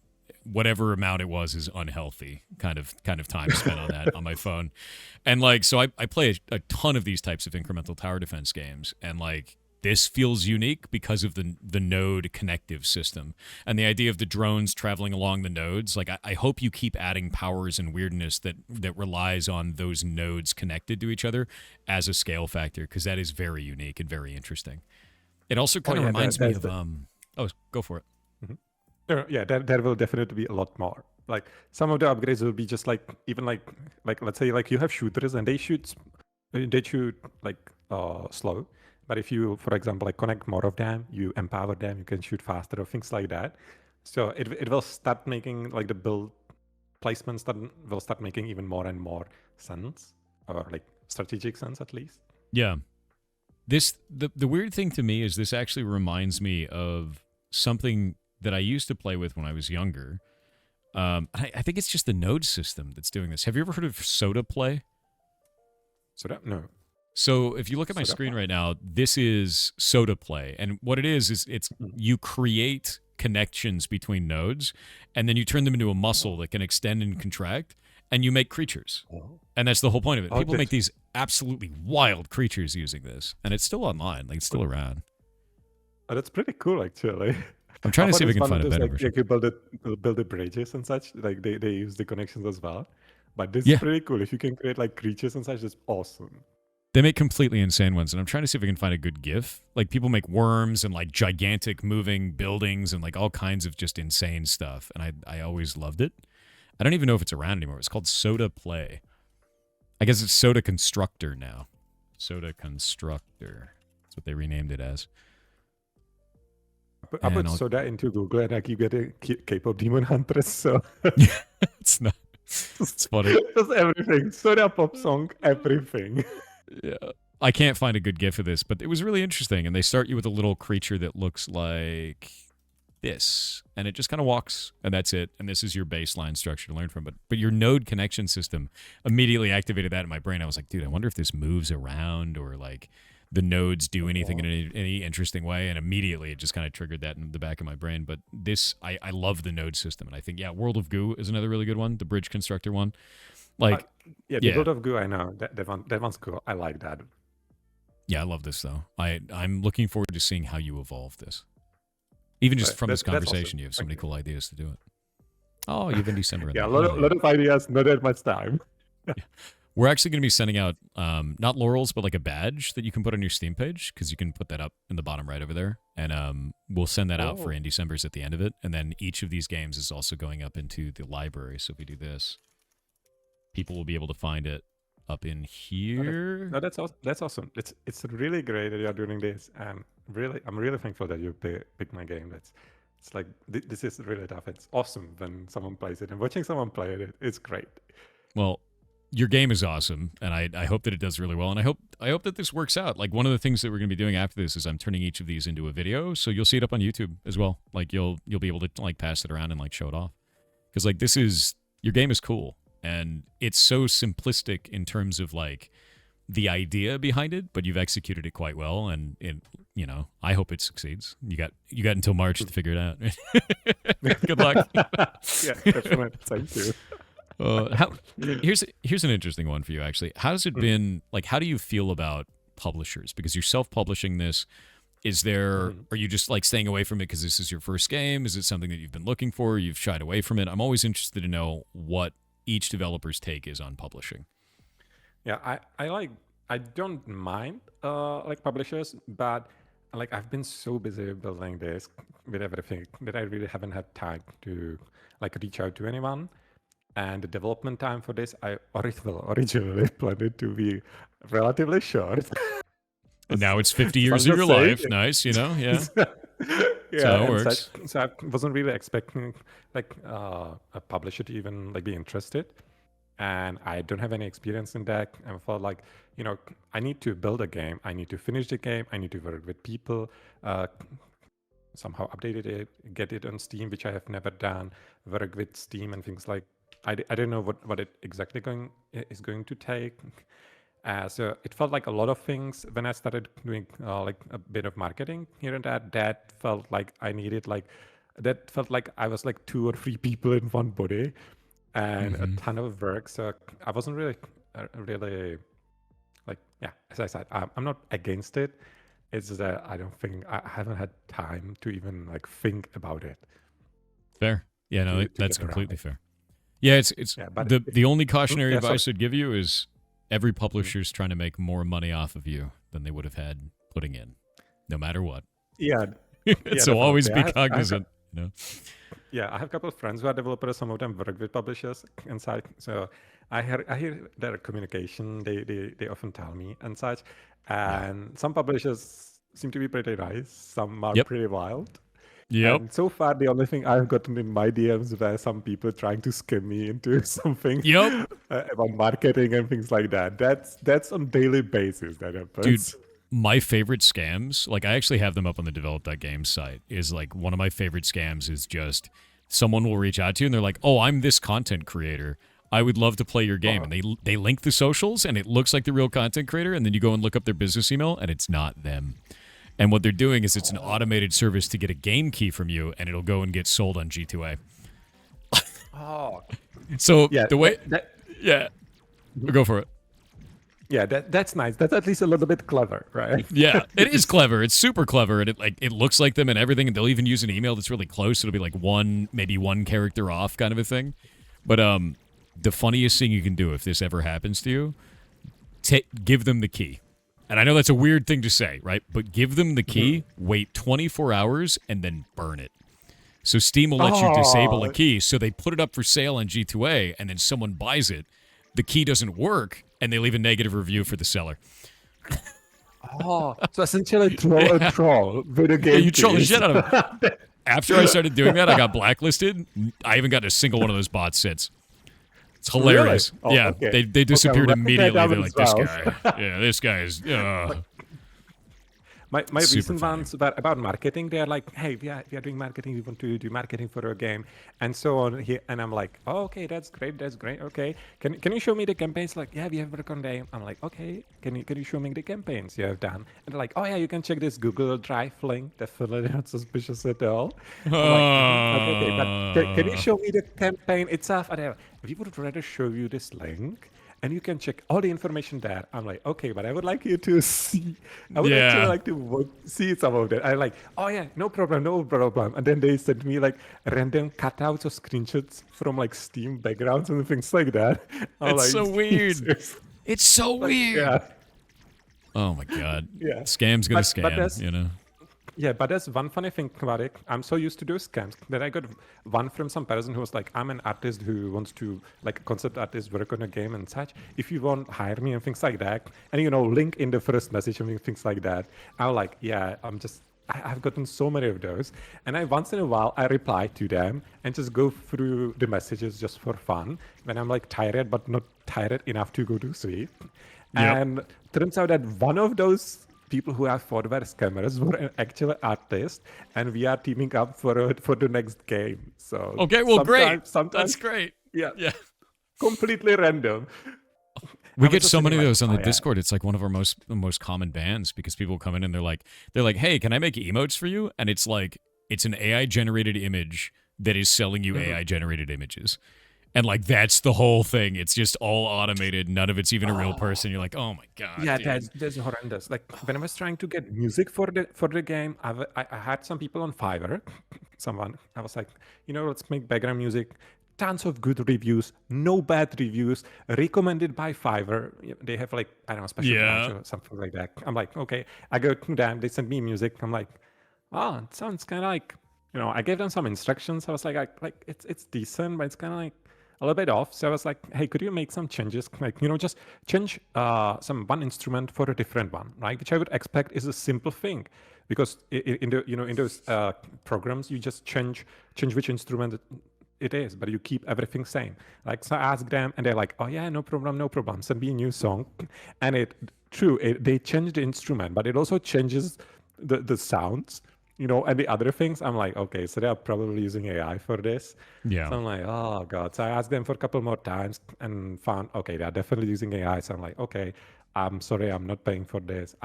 whatever amount it was is unhealthy kind of time spent on that on my phone. And like so I play a ton of these types of incremental tower defense games, and like this feels unique because of the node connective system and the idea of the drones traveling along the nodes. Like I hope you keep adding powers and weirdness that relies on those nodes connected to each other as a scale factor, because that is very unique and very interesting. It also kind of reminds me of oh, go for it. Yeah, there will definitely be a lot more. Like some of the upgrades will be just like even like let's say like you have shooters and they shoot like slow. But if you, for example, like connect more of them, you empower them, you can shoot faster or things like that. So it will start making like the build placements that will start making even more and more sense, or like strategic sense at least. Yeah. The weird thing to me is this actually reminds me of something that I used to play with when I was younger. I think it's just the node system that's doing this. Have you ever heard of Soda Play? Soda? No. So if you look at my screen right now, this is Soda Play. And what it is it's you create connections between nodes, and then you turn them into a muscle that can extend and contract, and you make creatures. And that's the whole point of it. People make these absolutely wild creatures using this, and it's still online. Like it's still around. Oh, that's pretty cool, actually. I'm trying to see if we can find a better version. Like you build the bridges and such. Like they use the connections as well. But this is pretty cool. If you can create like creatures and such, that's awesome. They make completely insane ones, and I'm trying to see if we can find a good GIF. Like people make worms and like gigantic moving buildings and like all kinds of just insane stuff. And I always loved it. I don't even know if it's around anymore. It's called Soda Play. I guess it's Soda Constructor now. Soda Constructor. That's what they renamed it as. I put Soda into Google and I keep getting K-pop Demon Hunters. So it's not. It's funny. Just everything. Soda pop song, everything. Yeah. I can't find a good GIF of this, but it was really interesting. And they start you with a little creature that looks like this, and it just kind of walks, and that's it. And this is your baseline structure to learn from. But your node connection system immediately activated that in my brain. I was like, dude, I wonder if this moves around or like the nodes do anything in any interesting way. And immediately it just kind of triggered that in the back of my brain. But this, I love the node system, and I think World of Goo is another really good one, the bridge constructor one. Like the World of Goo, I know that one's cool. I like that. Yeah, I love this though. I'm looking forward to seeing how you evolve this. Even just from this That's awesome. conversation, you have so Thank many you. cool ideas to do it. Oh, you have Indiecember in Yeah, there. a lot, Hell of, lot of ideas, not that much time. yeah. We're actually going to be sending out not laurels, but like a badge that you can put on your Steam page, because you can put that up in the bottom right over there, and we'll send that out for Indiecembers at the end of it. And then each of these games is also going up into the library. So if we do this, people will be able to find it up in here. No, that's awesome. It's really great that you're doing this, and I'm really thankful that you picked my game. It's like this is really tough. It's awesome when someone plays it, and watching someone play it, it's great. Well, your game is awesome, and I hope that it does really well, and I hope that this works out. Like, one of the things that we're going to be doing after this is I'm turning each of these into a video, so you'll see it up on YouTube as well. Like, you'll be able to like pass it around and like show it off, because like your game is cool, and it's so simplistic in terms of like the idea behind it, but you've executed it quite well, and I hope it succeeds. You got until March to figure it out. Good luck. Yeah, definitely. Thank you. Here's an interesting one for you, actually. How's it been? Like, how do you feel about publishers? Because you're self-publishing this. Are you just like staying away from it because this is your first game? Is it something that you've been looking for? You've shied away from it? I'm always interested to know what each developer's take is on publishing. Yeah, I don't mind like publishers, but like I've been so busy building this with everything that I really haven't had time to like reach out to anyone. And the development time for this, I originally planned it to be relatively short. And now it's 50 years of your life. Nice, yeah. Yeah, so it works. So I wasn't really expecting like a publisher to even like be interested. And I don't have any experience in that. And I felt like, I need to build a game. I need to finish the game. I need to work with people, somehow update it, get it on Steam, which I have never done, work with Steam and things like I don't know what it exactly is going to take. So it felt like a lot of things when I started doing like a bit of marketing here and there. That felt like I was like 2 or 3 people in one body, and a ton of work. So I wasn't really like, yeah. As I said, I'm not against it. It's just that I haven't had time to even like think about it. Fair. Yeah, no, that's completely fair. Yeah, it's the only cautionary advice I'd give you is every publisher's trying to make more money off of you than they would have had putting in, no matter what. Yeah. So always be cognizant. Yeah, I have a couple of friends who are developers. Some of them work with publishers and such. So I hear their communication. They often tell me and such. And some publishers seem to be pretty nice. Some are pretty wild. Yep. And so far, the only thing I've gotten in my DMs were some people trying to scam me into something about marketing and things like that. That's on daily basis that happens. Dude, my favorite scams, like I actually have them up on the develop.games site, is like one of my favorite scams is just someone will reach out to you and they're like, oh, I'm this content creator. I would love to play your game. And they link the socials and it looks like the real content creator. And then you go and look up their business email and it's not them. And what they're doing is it's an automated service to get a game key from you, and it'll go and get sold on G2A. So the way, go for it. Yeah, that's nice. That's at least a little bit clever, right? Yeah, it is clever. It's super clever, and it looks like them and everything. And they'll even use an email that's really close. It'll be like maybe one character off, kind of a thing. But the funniest thing you can do if this ever happens to you, give them the key. And I know that's a weird thing to say, right? But give them the key, wait 24 hours, and then burn it. So Steam will let you disable a key. So they put it up for sale on G2A, and then someone buys it. The key doesn't work, and they leave a negative review for the seller. So essentially a troll with a game. Yeah, you troll the shit out of it. After I started doing that, I got blacklisted. I haven't got a single one of those bots since. It's hilarious. Really? Yeah, okay. they disappeared immediately. They're like, this guy. Yeah, this guy is... My recent ones about marketing, they're like, hey, we are doing marketing. We want to do marketing for our game, and so on. Here, and I'm like, oh, okay, that's great. Okay, can you show me the campaigns? Like, yeah, we have worked on them. I'm like, okay, can you show me the campaigns you have done? And they're like, oh yeah, you can check this Google Drive link. Definitely not suspicious at all. I'm like, okay, but can you show me the campaign itself? We would rather show you this link. and you can check all the information there. I'm like, okay, but I would like you to see. I would Yeah. actually like to see some of that. I like, oh yeah, no problem, no problem. And then they sent me like random cutouts or screenshots from like Steam backgrounds and things like that. I'm It's like, so weird. Jesus. It's so Like, weird. yeah, Oh my god. yeah. Scam's gonna But scam, there's you know? Yeah, but there's one funny thing about it. I'm so used to those scams that I got one from some person who was like, I'm an artist who wants to, like a concept artist, work on a game and such. If you want, hire me and things like that. And, link in the first message and things like that. I'm like, yeah, I've gotten so many of those. And once in a while, I reply to them and just go through the messages just for fun when I'm like tired, but not tired enough to go to sleep. Yep. And turns out that one of those people who have hardware scammers were an actual artist, and we are teaming up for the next game. So Okay, well, great. Sometimes, That's great. yeah, Yeah. completely random. We I was get just so thinking many of like, those on oh, the yeah. Discord. It's like one of our most common bans because people come in and they're like, hey, can I make emotes for you? And it's like it's an AI generated image that is selling you AI generated images. And like that's the whole thing. It's just all automated. None of it's even a real person. You're like, oh my god. Yeah, dude. that's horrendous. Like when I was trying to get music for the game, I had some people on Fiverr. I was like, let's make background music. Tons of good reviews, no bad reviews, recommended by Fiverr. They have like, I don't know, special branch or something like that. I'm like, okay. I go to them, they send me music. I'm like, oh, it sounds kind of like, I gave them some instructions. I was like it's decent, but it's kind of like a little bit off. So I was like, hey, could you make some changes? Like, just change one instrument for a different one, right? Which I would expect is a simple thing, because in those programs, you just change which instrument it is, but you keep everything same. Like, so I asked them, and they're like, oh yeah, no problem. Send me a new song, and they changed the instrument, but it also changes the sounds. And the other things, I'm like, okay, so they're probably using AI for this. Yeah. So I'm like, oh God. So I asked them for a couple more times and found, okay, they're definitely using AI. So I'm like, okay, I'm sorry, I'm not paying for this.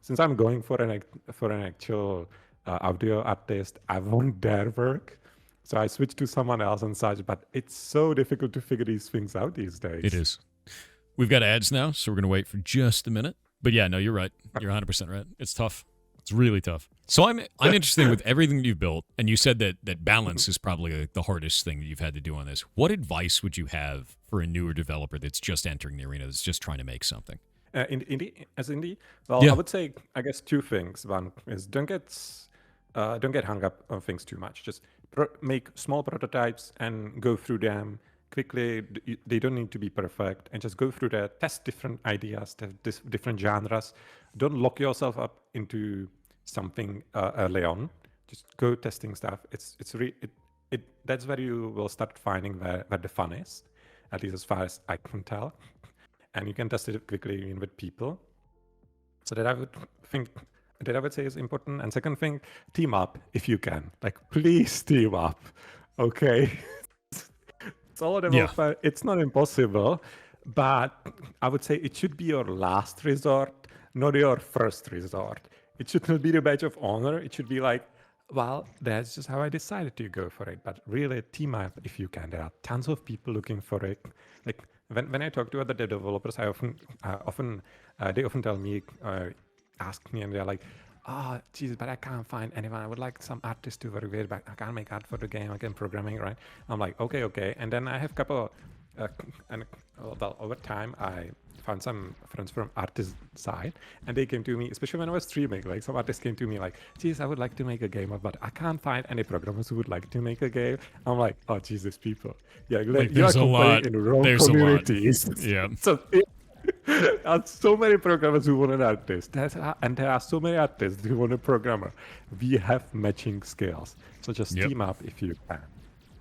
Since I'm going for an actual audio artist, I want their work. So I switched to someone else and such, but it's so difficult to figure these things out these days. It is. We've got ads now, so we're gonna wait for just a minute. But yeah, no, you're right. You're 100% right. It's tough. It's really tough. So I'm interested with everything that you've built, and you said that balance is probably the hardest thing that you've had to do on this. What advice would you have for a newer developer that's just entering the arena, that's just trying to make something? Indie? Well, Yeah. I would say, I guess, two things. One is don't get hung up on things too much. Just make small prototypes and go through them quickly. They don't need to be perfect, and just go through that, test different ideas, test different genres. Don't lock yourself up into something early on. Just go testing stuff. That's where you will start finding where the fun is, at least as far as I can tell. And you can test it quickly with people. So that I would say is important. And second thing, team up if you can. Like, please team up. Okay. It's all about It's not impossible, but I would say it should be your last resort, not your first resort. It should not be the badge of honor. It should be like, well, that's just how I decided to go for it. But really, team up if you can. There are tons of people looking for it. Like when I talk to other developers, they often tell me, ask me, and they're like, oh, geez, but I can't find anyone. I would like some artist to work with, but I can't make art for the game. I can programming, right? I'm like, okay. And then I have a couple, over time, I found some friends from artist side, and they came to me, especially when I was streaming. Like, some artists came to me like, geez, I would like to make a game, but I can't find any programmers who would like to make a game. I'm like, oh, Jesus, people. Yeah, Like, you are there's a lot. complaining in wrong There's a lot. communities. Yeah. So there are so many programmers who want an artist, and there are so many artists who want a programmer. We have matching skills, so just team up if you can.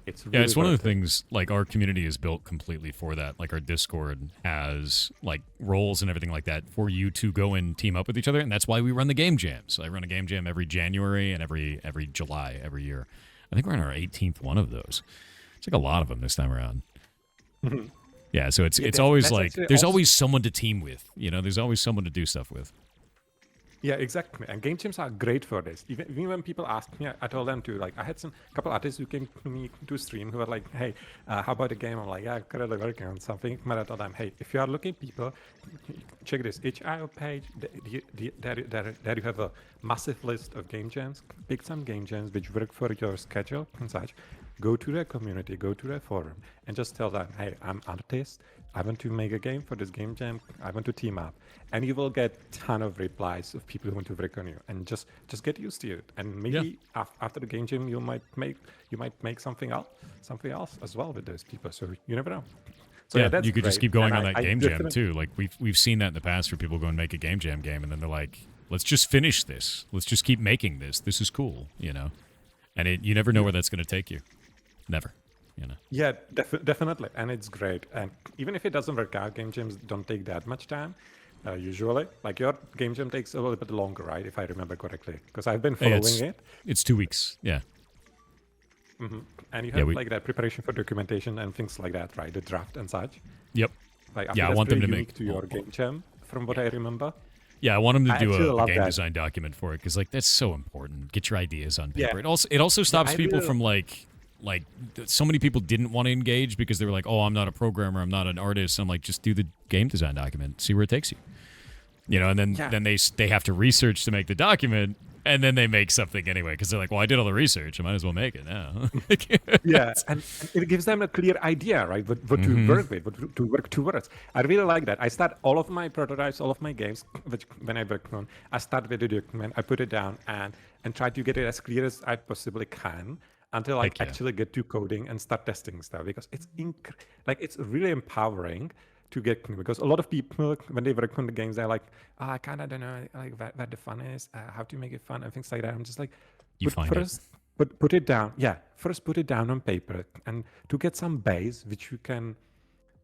It's really it's one of the worth it. things, like, our community is built completely for that. Like, our Discord has, like, roles and everything like that for you to go and team up with each other, and that's why we run the game jams. I run a game jam every January and every July every year. I think we're on our 18th one of those. It's like a lot of them this time around. Yeah, so it's always that's like actually there's also- always someone to team with. There's always someone to do stuff with. Yeah, exactly. And game jams are great for this. Even when people ask me, I told them to, like, I had some couple artists who came to me to stream who were like, hey, how about a game? I'm like, yeah, I'm currently working on something. But I told them, hey, if you are looking people, check this itch.io page. There you have a massive list of game jams. Pick some game jams which work for your schedule and such. Go to their community, go to their forum, and just tell them, hey, I'm an artist. I want to make a game for this game jam. I want to team up, and you will get ton of replies of people who want to work on you. And just get used to it. And maybe after the game jam, you might make something else as well with those people. So you never know. So yeah, that's you could just great. keep going And on that game jam too. Like we've seen that in the past where people go and make a game jam game, and then they're like, let's just finish this. Let's just keep making this. This is cool, you know. And you never know where that's going to take you. Never. You know. Yeah, definitely, and it's great. And even if it doesn't work out, game jams don't take that much time. Usually, like your game jam takes a little bit longer, right? If I remember correctly, because I've been following it. It's 2 weeks. Yeah. Mm-hmm. And you have like that preparation for documentation and things like that, right? The draft and such. Yep. Like, I want them to make to your game jam, from what I remember. Yeah, I want them to do a game design document for it because like that's so important. Get your ideas on paper. Yeah. It also stops people from like so many people didn't want to engage because they were like, oh, I'm not a programmer, I'm not an artist. I'm like, just do the game design document, see where it takes you. You know, and then they have to research to make the document, and then they make something anyway because they're like, well, I did all the research, I might as well make it now. Yeah, and it gives them a clear idea, right? What to work with, what to work towards. I really like that. I start all of my prototypes, all of my games, which when I work on, I start with the document, I put it down, and try to get it as clear as I possibly can until I actually get to coding and start testing stuff, because it's it's really empowering to get, because a lot of people when they work on the games, they're like, oh, I kind of don't know like where the fun is, how to make it fun and things like that. I'm just like, put it down. Yeah, first put it down on paper and to get some base which you can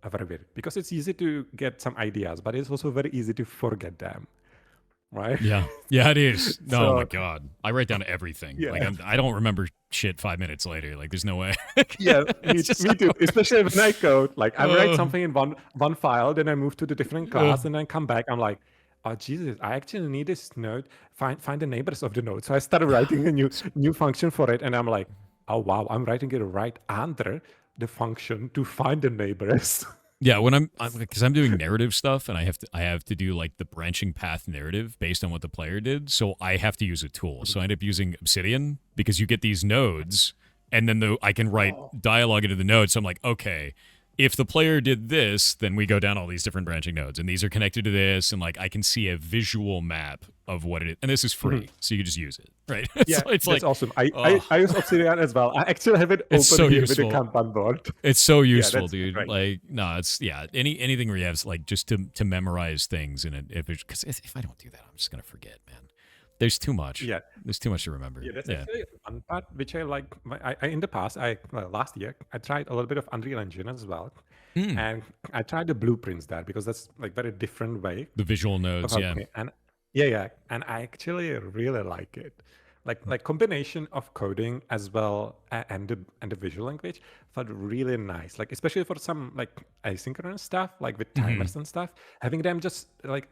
work with, because it's easy to get some ideas, but it's also very easy to forget them. Right? Yeah, it is. No, oh my God, I write down everything. Yeah. Like I don't remember shit 5 minutes later. Like there's no way. Yeah, me too. Especially when I code. Like I write something in one file, then I move to the different class, and then come back. I'm like, oh Jesus, I actually need this node. Find the neighbors of the node. So I started writing a new function for it, and I'm like, oh wow, I'm writing it right under the function to find the neighbors. Yeah, when because I'm doing narrative stuff, and I have to do like the branching path narrative based on what the player did. So I have to use a tool. So I end up using Obsidian because you get these nodes, and then I can write dialogue into the nodes. So I'm like, okay, if the player did this, then we go down all these different branching nodes, and these are connected to this, and like I can see a visual map of what it is, and this is free, so you can just use it, right? Yeah, it's like awesome. I use Obsidian as well. I actually have it open here with the Kanban board. It's so useful, dude. Great. Like, no, it's anything where you have like just to memorize things in it. Because if I don't do that, I'm just gonna forget, man. There's too much. Yeah, there's too much to remember. Yeah, that's actually one part which I like. I in the past, last year, I tried a little bit of Unreal Engine as well. And I tried the blueprints there because that's like very different way. The visual nodes, and and I actually really like it. Like combination of coding as well and the visual language felt really nice. Like especially for some like asynchronous stuff, like with timers and stuff, having them just like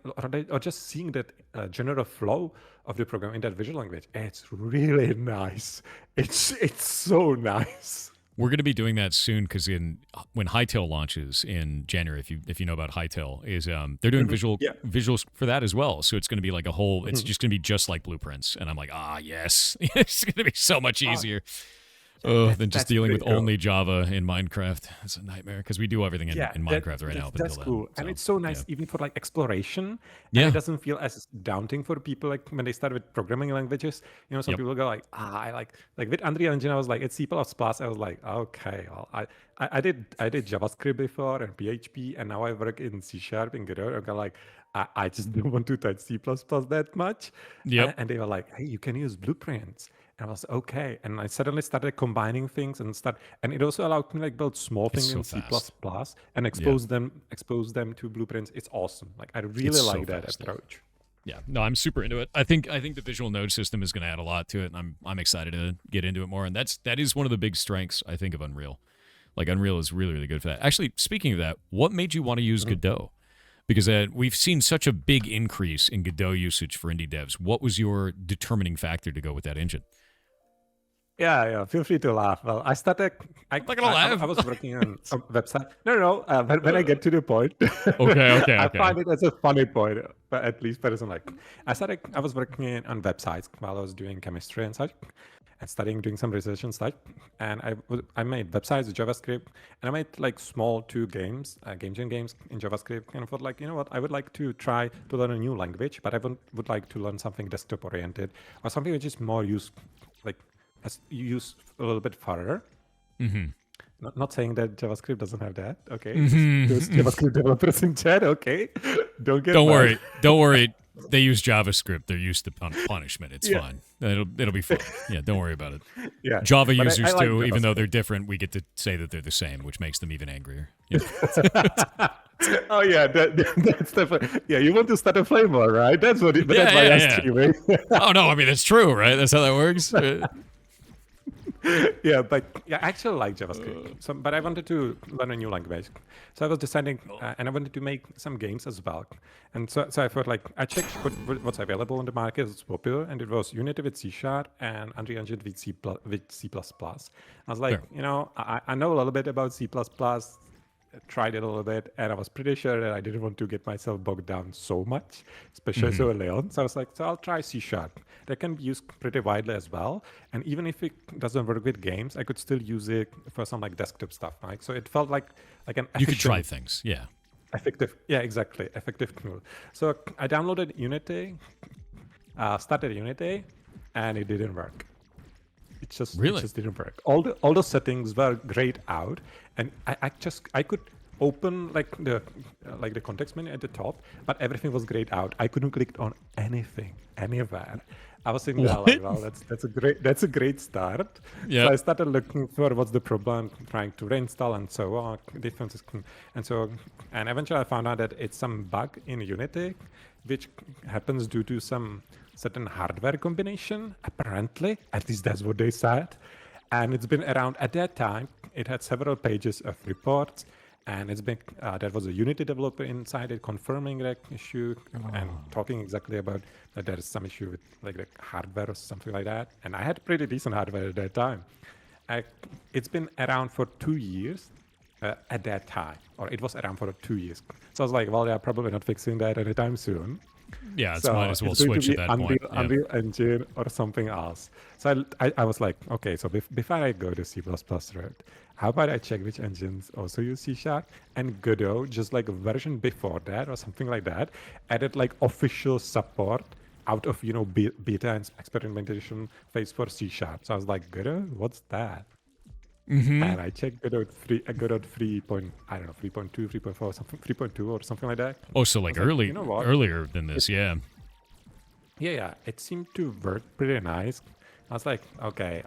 or just seeing that general flow of the program in that visual language, it's really nice. It's so nice. We're going to be doing that soon because when Hightail launches in January, if you know about Hightail, is they're doing visuals for that as well. So it's going to be like a whole. It's just going to be just like blueprints, and I'm like, yes, it's going to be so much easier than just dealing with only Java in Minecraft. It's a nightmare because we do everything in Minecraft right now. That's cool, and it's so nice even for like exploration. And it doesn't feel as daunting for people like when they start with programming languages. You know, some people go like, I like with Unreal Engine. I was like, it's C++. I was like, okay, well, I did JavaScript before and PHP, and now I work in C# and Godot. I'm like, I just don't want to touch C++ that much. And they were like, hey, you can use blueprints. And I was okay, and I suddenly started combining things and it also allowed me like build small things in C++ and expose them to blueprints. It's awesome. Like I really like that approach. Yeah, no, I'm super into it. I think the visual node system is going to add a lot to it, and I'm excited to get into it more. And that is one of the big strengths I think of Unreal. Like Unreal is really, really good for that. Actually, speaking of that, what made you want to use Godot? Because we've seen such a big increase in Godot usage for indie devs. What was your determining factor to go with that engine? Yeah. Feel free to laugh. Well, I started. I'm not gonna laugh. I was working on a website. No. When I get to the point, Okay. I find it as a funny point, but at least personally. I was working on websites while I was doing chemistry and such, and studying, doing some research and such. And I made websites with JavaScript, and I made like small 2 games, game jam games in JavaScript. And I thought like, you know what, I would like to try to learn a new language, but I would like to learn something desktop oriented or something which is more used, like as use a little bit further. Mm-hmm. Not saying that JavaScript doesn't have that. Okay, those JavaScript developers in chat. Okay, don't worry. Don't worry. They use JavaScript. They're used to punishment. It's fine. It'll be fine. Yeah, don't worry about it. Yeah, Java but users I like too, even though JavaScript. they're different, we get to say that they're the same, which makes them even angrier. Yeah. Oh yeah, that's definitely. Yeah, you want to start a flame war, right? That's what. That's why I asked you. Oh no, I mean that's true, right? That's how that works. Yeah, but I actually like JavaScript. But I wanted to learn a new language, so I was deciding, and I wanted to make some games as well. And so I thought like I checked what's available on the market, it's popular, and it was Unity with C# and Unreal Engine with C++. I was like, I know a little bit about C++. Tried it a little bit, and I was pretty sure that I didn't want to get myself bogged down so much, especially so early on. So I was like, so I'll try C#. That can be used pretty widely as well. And even if it doesn't work with games, I could still use it for some like desktop stuff, right? So it felt like an you could try things, yeah. Effective tool. So I downloaded Unity, started Unity, and it didn't work. It just didn't work. All the settings were grayed out, and I could open like the context menu at the top, but everything was grayed out. I couldn't click on anything anywhere. I was thinking, like, well, that's a great start. Yeah. So I started looking for what's the problem, trying to reinstall and so on, differences, and eventually I found out that it's some bug in Unity, which happens due to some certain hardware combination. Apparently, at least that's what they said. And it's been around at that time. It had several pages of reports, and it's been there was a Unity developer inside it confirming that issue and talking exactly about that there is some issue with like the hardware or something like that. And I had pretty decent hardware at that time. It's been around for 2 years at that time, or it was around for 2 years. So I was like, well, they're probably not fixing that anytime soon. Yeah, it's So might as well it's going switch to at be that point. Yeah. Unreal Engine or something else. So I was like, okay, so before I go to C++ route, how about I check which engines also use C#? And Godot, just like a version before that or something like that, added like official support out of, beta and experimentation phase for C#. So I was like, Godot, what's that? Mm-hmm. And I checked Godot 3, I got 3.2, 3.4, something, 3.2 or something like that. Oh, so like earlier than this, yeah. Yeah, it seemed to work pretty nice. I was like, okay,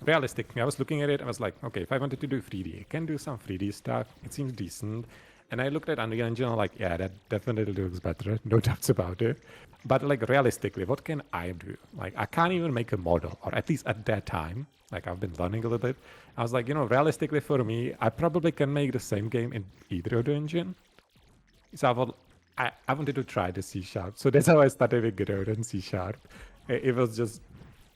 realistically, I was looking at it, I was like, okay, if I wanted to do 3D, I can do some 3D stuff. It seems decent. And I looked at Unreal Engine, I'm like, yeah, that definitely looks better, no doubts about it. But like realistically, what can I do? Like, I can't even make a model, or at least at that time. Like, I've been learning a little bit. I was like, realistically for me, I probably can make the same game in either of the engine. So I wanted to try the C#. So that's how I started with Godot and C#. It was just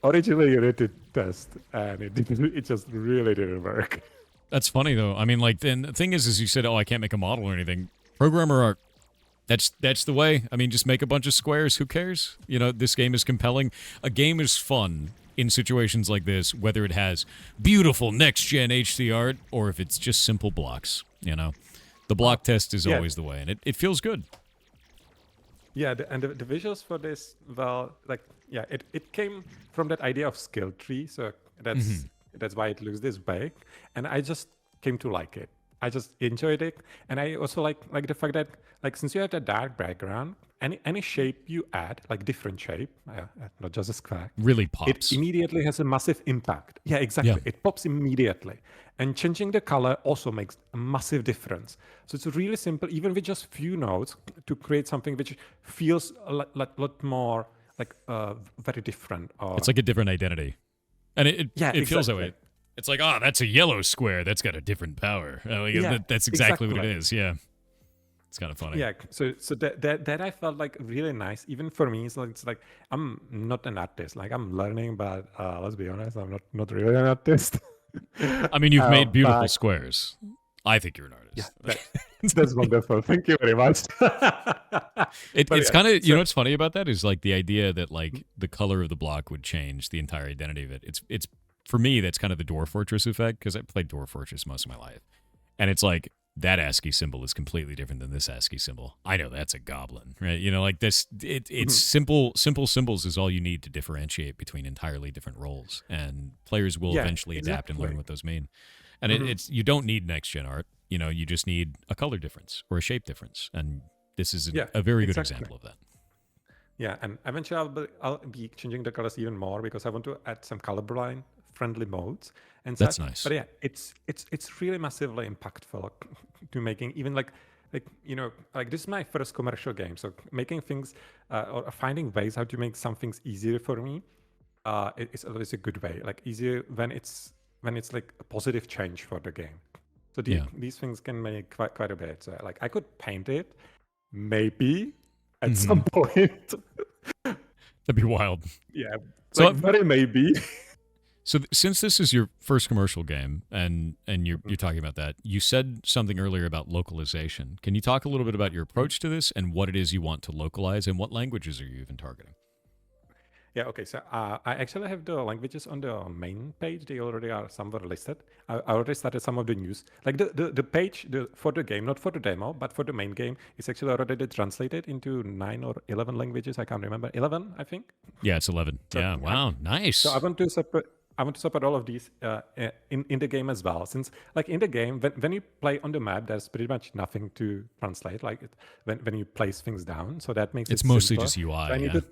originally Unity test, and it just really didn't work. That's funny though. I mean, like, then the thing is you said, oh, I can't make a model or anything. Programmer art. That's the way. I mean, just make a bunch of squares. Who cares? This game is compelling. A game is fun in situations like this, whether it has beautiful next-gen HD art or if it's just simple blocks. The block test is always the way, and it feels good. Yeah, and the visuals for this, well, like, yeah, it came from that idea of skill tree. So that's why it looks this big, and I just came to like it. I just enjoyed it, and I also like the fact that, like, since you have that dark background, any shape you add, like different shape, not just a square, really pops. It immediately has a massive impact. Yeah, exactly. Yeah. It pops immediately, and changing the color also makes a massive difference. So it's really simple, even with just few nodes, to create something which feels a lot more like very different. It's like a different identity, and it feels that way. It's like, that's a yellow square. That's got a different power. That's exactly what it is. Yeah. It's kind of funny. Yeah, so that I felt like really nice. Even for me, it's like I'm not an artist. Like I'm learning, but let's be honest, I'm not really an artist. I mean, you've made beautiful But squares. I think you're an yeah, artist. that's wonderful. Thank you very much. It's Yeah, kind of, you so know what's funny about that is like the idea that like the color of the block would change the entire identity of it. It's for me, that's kind of the Dwarf Fortress effect, because I played Dwarf Fortress most of my life. And it's like that ASCII symbol is completely different than this ASCII symbol. I know that's a goblin, right? You know, like this, it's simple symbols is all you need to differentiate between entirely different roles. And players will yeah, eventually adapt and learn exactly. what those mean. And Mhm. it's you don't need next gen art. You know, you just need a color difference or a shape difference. And this is Yeah, a very good exactly. example of that. Yeah, and eventually I'll be changing the colors even more because I want to add some colorblind friendly modes and That's such. nice. But yeah, it's really massively impactful to making even like like this is my first commercial game, so making things or finding ways how to make some things easier for me is always a good way. Like easier when it's like a positive change for the game. So Yeah. these things can make quite a bit. So like I could paint it maybe at Mhm. some point. That'd be wild. Yeah, So like very maybe. since this is your first commercial game and you're talking about that, you said something earlier about localization. Can you talk a little bit about your approach to this and what it is you want to localize and what languages are you even targeting? Yeah, okay. So I actually have the languages on the main page. They already are somewhere listed. I already started some of the news. Like the page for the game, not for the demo, but for the main game, is actually already translated into 9 or 11 languages. I can't remember. 11, I think. Yeah, it's 11. So Yeah, wow, so I nice. want to separate. I want to separate all of these in the game as well. Since like in the game, when you play on the map, there's pretty much nothing to translate. Like when you place things down, so that makes it It's mostly simpler. just So UI, I need yeah. to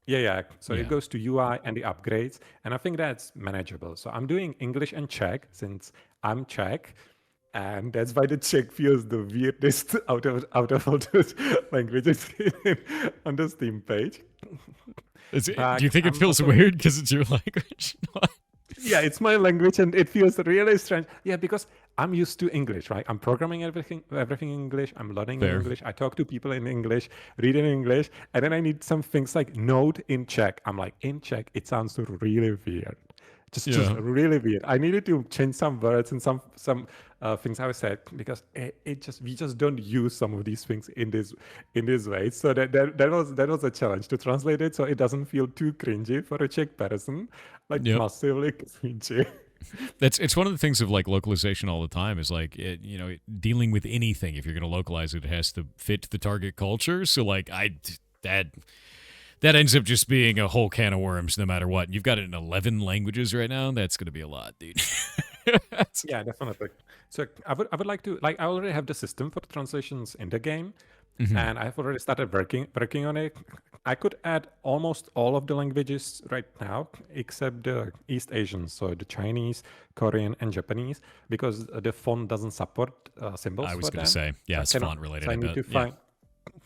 yeah. So it Yeah. goes to UI and the upgrades, and I think that's manageable. So I'm doing English and Czech since I'm Czech, and that's why the Czech feels the weirdest out of all those languages on the Steam page. Do you But think it I'm feels also weird because it's your language? yeah, it's my language, and it feels really strange. Yeah, because I'm used to English, right? I'm programming everything in English. I'm learning in Fair. English. I talk to people in English, read in English, and then I need some things like Node in Czech. I'm like, in Czech, it sounds really weird, just Yeah. really weird. I needed to change some words and some things I said because it just we just don't use some of these things in this way. So that was a challenge to translate it so it doesn't feel too cringy for a Czech person, like Yep. massively cringy. It's one of the things of like localization all the time is like dealing with anything. If you're going to localize it, it has to fit the target culture. So like that ends up just being a whole can of worms no matter what. You've got it in 11 languages right now. That's going to be a lot, dude. Yeah, definitely. So I would like to like I already have the system for translations in the game, Mhm. and I've already started working on it. I could add almost all of the languages right now except the East Asian, so the Chinese, Korean, and Japanese, because the font doesn't support symbols I was for going to them. say, So yeah, I it's cannot. font related, So I I need bet. to Yeah. find.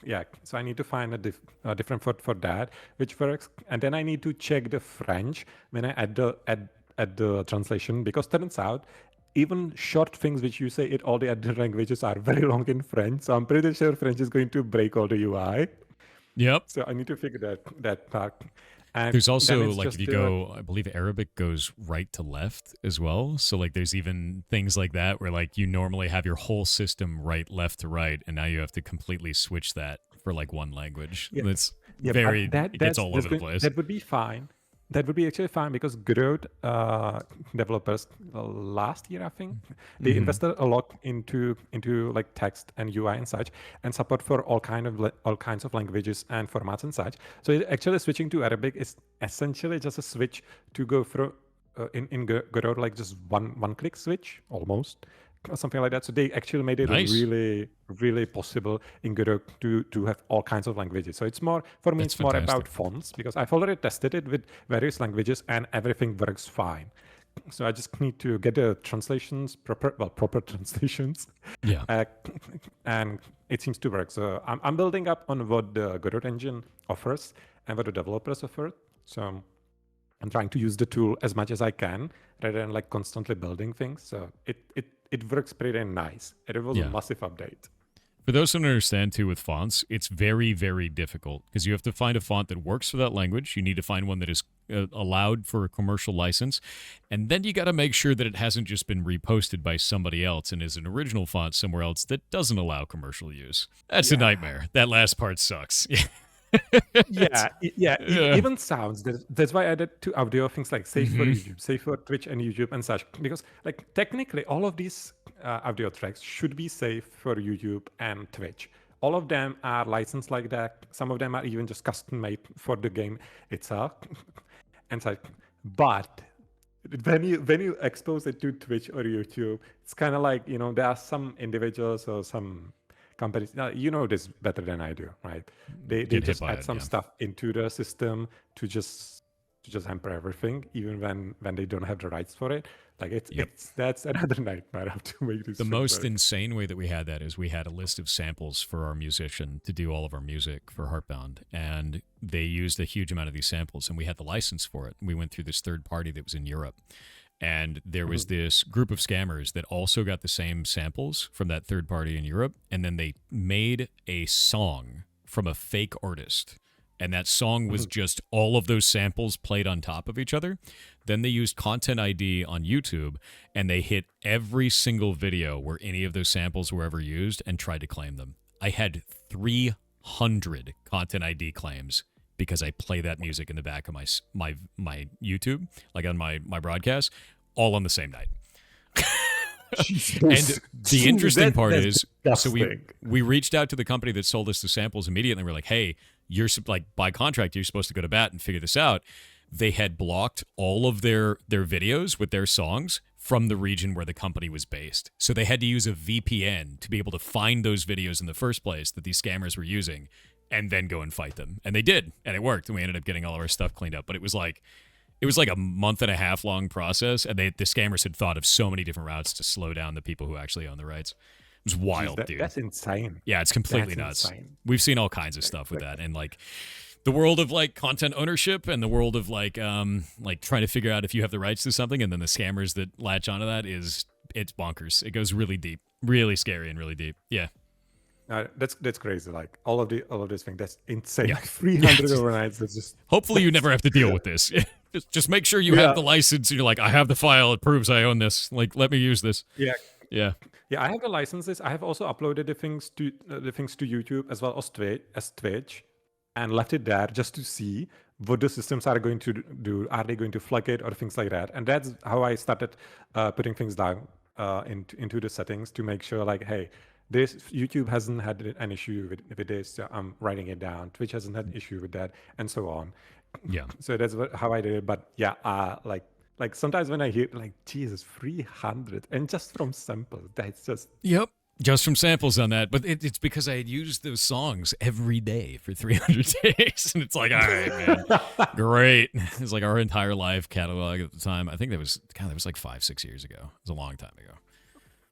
Yeah, so I need to find a different font for that, which works, and then I need to check the French when I add the translation because turns out even short things which you say in all the other languages are very long in French. So I'm pretty sure French is going to break all the UI. Yep. So I need to figure that part. And There's then also it's like if just you go, I believe Arabic goes right to left as well. So like there's even things like that where like you normally have your whole system right left to right, and now you have to completely switch that for like one language. yeah, That's yeah, but very it gets all over the place. that would be fine. That would be actually fine because Growth developers last year, I think, they Hmm. invested a lot into like text and UI and such, and support for all kinds of languages and formats and such. So actually switching to Arabic is essentially just a switch to go through in Growth, like just one click switch almost, or something like that. So they actually made it Nice. really possible in Godot to have all kinds of languages. So it's more for me. That's It's more fantastic. about fonts because I've already tested it with various languages and everything works fine. So I just need to get the translations proper translations, Yeah. uh, and it seems to work. So I'm building up on what the Godot engine offers and what the developers offer. So I'm trying to use the tool as much as I can rather than like constantly building things. So it works pretty nice. And it was a Yeah. massive update. For those who don't understand, too, with fonts, it's very, very difficult because you have to find a font that works for that language. You need to find one that is allowed for a commercial license. And then you got to make sure that it hasn't just been reposted by somebody else and is an original font somewhere else that doesn't allow commercial use. That's a nightmare. That last part sucks. Even sounds. That's why I added to audio things like safe for YouTube, safe for Twitch and YouTube and such. Because like technically, all of these audio tracks should be safe for YouTube and Twitch. All of them are licensed like that. Some of them are even just custom made for the game itself. And so, but when you expose it to Twitch or YouTube, it's kind of like, there are some individuals or some companies, you know this better than I do, right? They just add some stuff into the system to just hamper everything, even when they don't have the rights for it. Like that's another nightmare how to make this. The most insane way that we had that is we had a list of samples for our musician to do all of our music for Heartbound, and they used a huge amount of these samples, and we had the license for it. We went through this third party that was in Europe. And there was this group of scammers that also got the same samples from that third party in Europe. And then they made a song from a fake artist. And that song was just all of those samples played on top of each other. Then they used Content ID on YouTube, and they hit every single video where any of those samples were ever used and tried to claim them. I had 300 Content ID claims because I play that music in the back of my YouTube, like on my broadcast, all on the same night. And the interesting part is, so we reached out to the company that sold us the samples immediately. We're like, hey, you're like by contract, you're supposed to go to bat and figure this out. They had blocked all of their videos with their songs from the region where the company was based. So they had to use a VPN to be able to find those videos in the first place that these scammers were using, and then go and fight them. And they did, and it worked, and we ended up getting all of our stuff cleaned up. But it was like a month and a half long process, and the scammers had thought of so many different routes to slow down the people who actually own the rights. It was wild, dude. That's insane. Yeah, it's completely nuts. We've seen all kinds of stuff with that, and like the world of like content ownership and the world of like trying to figure out if you have the rights to something, and then the scammers that latch onto that it's bonkers. It goes really deep, really scary, and really deep. Yeah. That's crazy. Like all of this thing, that's insane. Yeah. Like 300 overnights. That's just. Hopefully, you never have to deal with this. Just make sure you have the license. And you're like, I have the file. It proves I own this. Like, let me use this. Yeah. Yeah. Yeah. I have the licenses. I have also uploaded the things to YouTube as well as Twitch, and left it there just to see what the systems are going to do. Are they going to flag it or things like that? And that's how I started putting things down into the settings to make sure, like, hey. This YouTube hasn't had an issue with this, so I'm writing it down. Twitch hasn't had an issue with that, and so on. Yeah. So that's how I did it. But yeah, like sometimes when I hear like, Jesus, 300, and just from samples, that's just. Yep. Just from samples on that, but it's because I had used those songs every day for 300 days, and it's like, all right, man, great. It's like our entire live catalog at the time. I think that was like 5-6 years ago. It was a long time ago.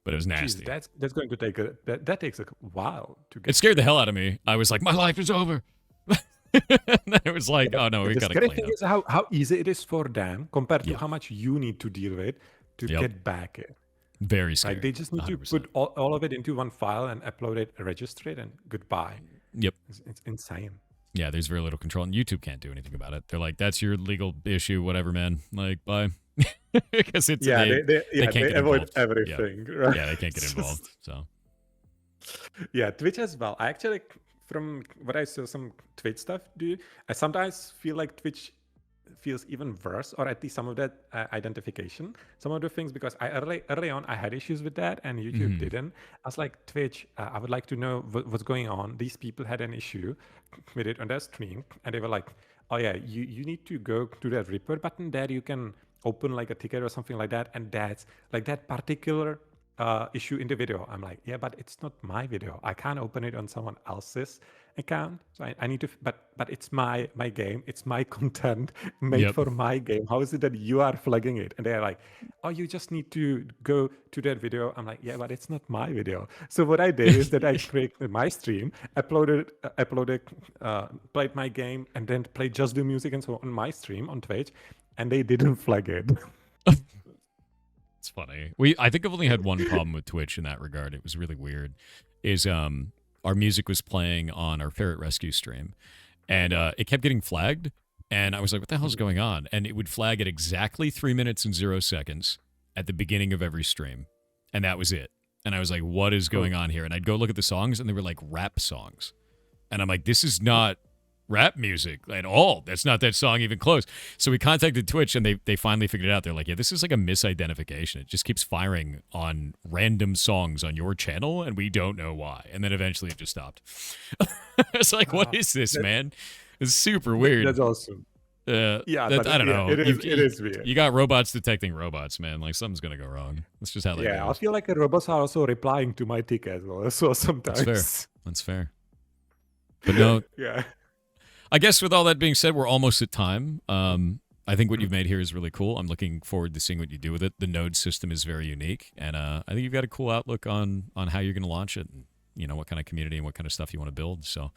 But it was nasty. Jeez, that's going to take that takes a while to get. It scared the hell out of me. I was like, my life is over. And then it was like, oh no, we got to clean up. The thing is how easy it is for them compared to how much you need to deal with to get back it. Very scary. Like they just need 100%. To put all of it into one file and upload it, register it, and goodbye. Yep. It's insane. Yeah, there's very little control, and YouTube can't do anything about it. They're like, that's your legal issue, whatever, man. Like, bye. Because it's they avoid everything. Yeah. Right? Yeah, they can't get involved. So yeah, Twitch as well. I actually, from what I saw, some Twitch stuff. I sometimes feel like Twitch feels even worse, or at least some of that identification, some of the things, because early on I had issues with that, and YouTube didn't. I was like, Twitch, I would like to know what's going on. These people had an issue with it on their stream, and they were like, oh yeah, you need to go to that report button there. You can open like a ticket or something like that, and that's like that particular issue in the video. I'm like, yeah, but it's not my video. I can't open it on someone else's account. So I need to, but it's my game. It's my content made for my game. How is it that you are flagging it? And they're like, oh, you just need to go to that video. I'm like, yeah, but it's not my video. So what I did is that I created my stream, uploaded, played my game, and then played just the music and so on my stream on Twitch, and they didn't flag it. It's funny. I think I've only had one problem with Twitch in that regard. It was really weird. Is our music was playing on our ferret rescue stream, and it kept getting flagged. And I was like, what the hell's going on? And it would flag at exactly 3 minutes and 0 seconds at the beginning of every stream. And that was it. And I was like, what is going on here? And I'd go look at the songs, and they were like rap songs. And I'm like, this is not rap music at all. That's not that song even close. So we contacted Twitch, and they finally figured it out. They're like, yeah, this is like a misidentification. It just keeps firing on random songs on your channel, and we don't know why. And then eventually it just stopped. It's like, what is this, man? It's super weird. That's awesome. Yeah, but I don't know. It is weird. You got robots detecting robots, man. Like, something's going to go wrong. That's just how they Yeah, go. I feel like the robots are also replying to my tick as well. So sometimes. That's fair. But no. Yeah. I guess with all that being said, we're almost at time. I think what you've made here is really cool. I'm looking forward to seeing what you do with it. The node system is very unique, and I think you've got a cool outlook on how you're going to launch it, and what kind of community and what kind of stuff you want to build. So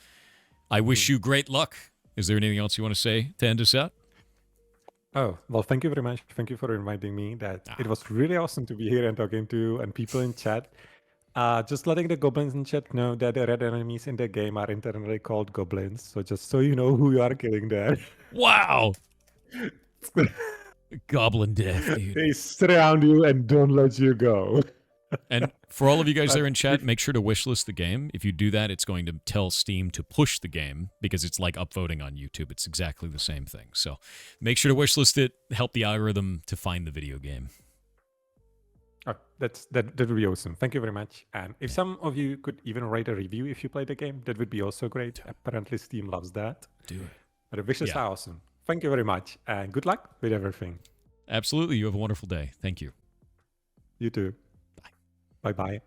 I wish you great luck. Is there anything else you want to say to end us out? Oh, well, thank you very much. Thank you for inviting me. It was really awesome to be here and talking to and people in chat. Just letting the goblins in chat know that the red enemies in the game are internally called goblins. So just so you know who you are killing there. Wow. Goblin death, dude. They surround you and don't let you go. And for all of you guys there in chat, make sure to wishlist the game. If you do that, it's going to tell Steam to push the game because it's like upvoting on YouTube. It's exactly the same thing. So make sure to wishlist it, help the algorithm to find the video game. Oh, that would be awesome. Thank you very much. And if some of you could even write a review if you play the game, that would be also great. Apparently Steam loves that. Do it. But the wishes are awesome. Thank you very much. And good luck with everything. Absolutely. You have a wonderful day. Thank you. You too. Bye-bye.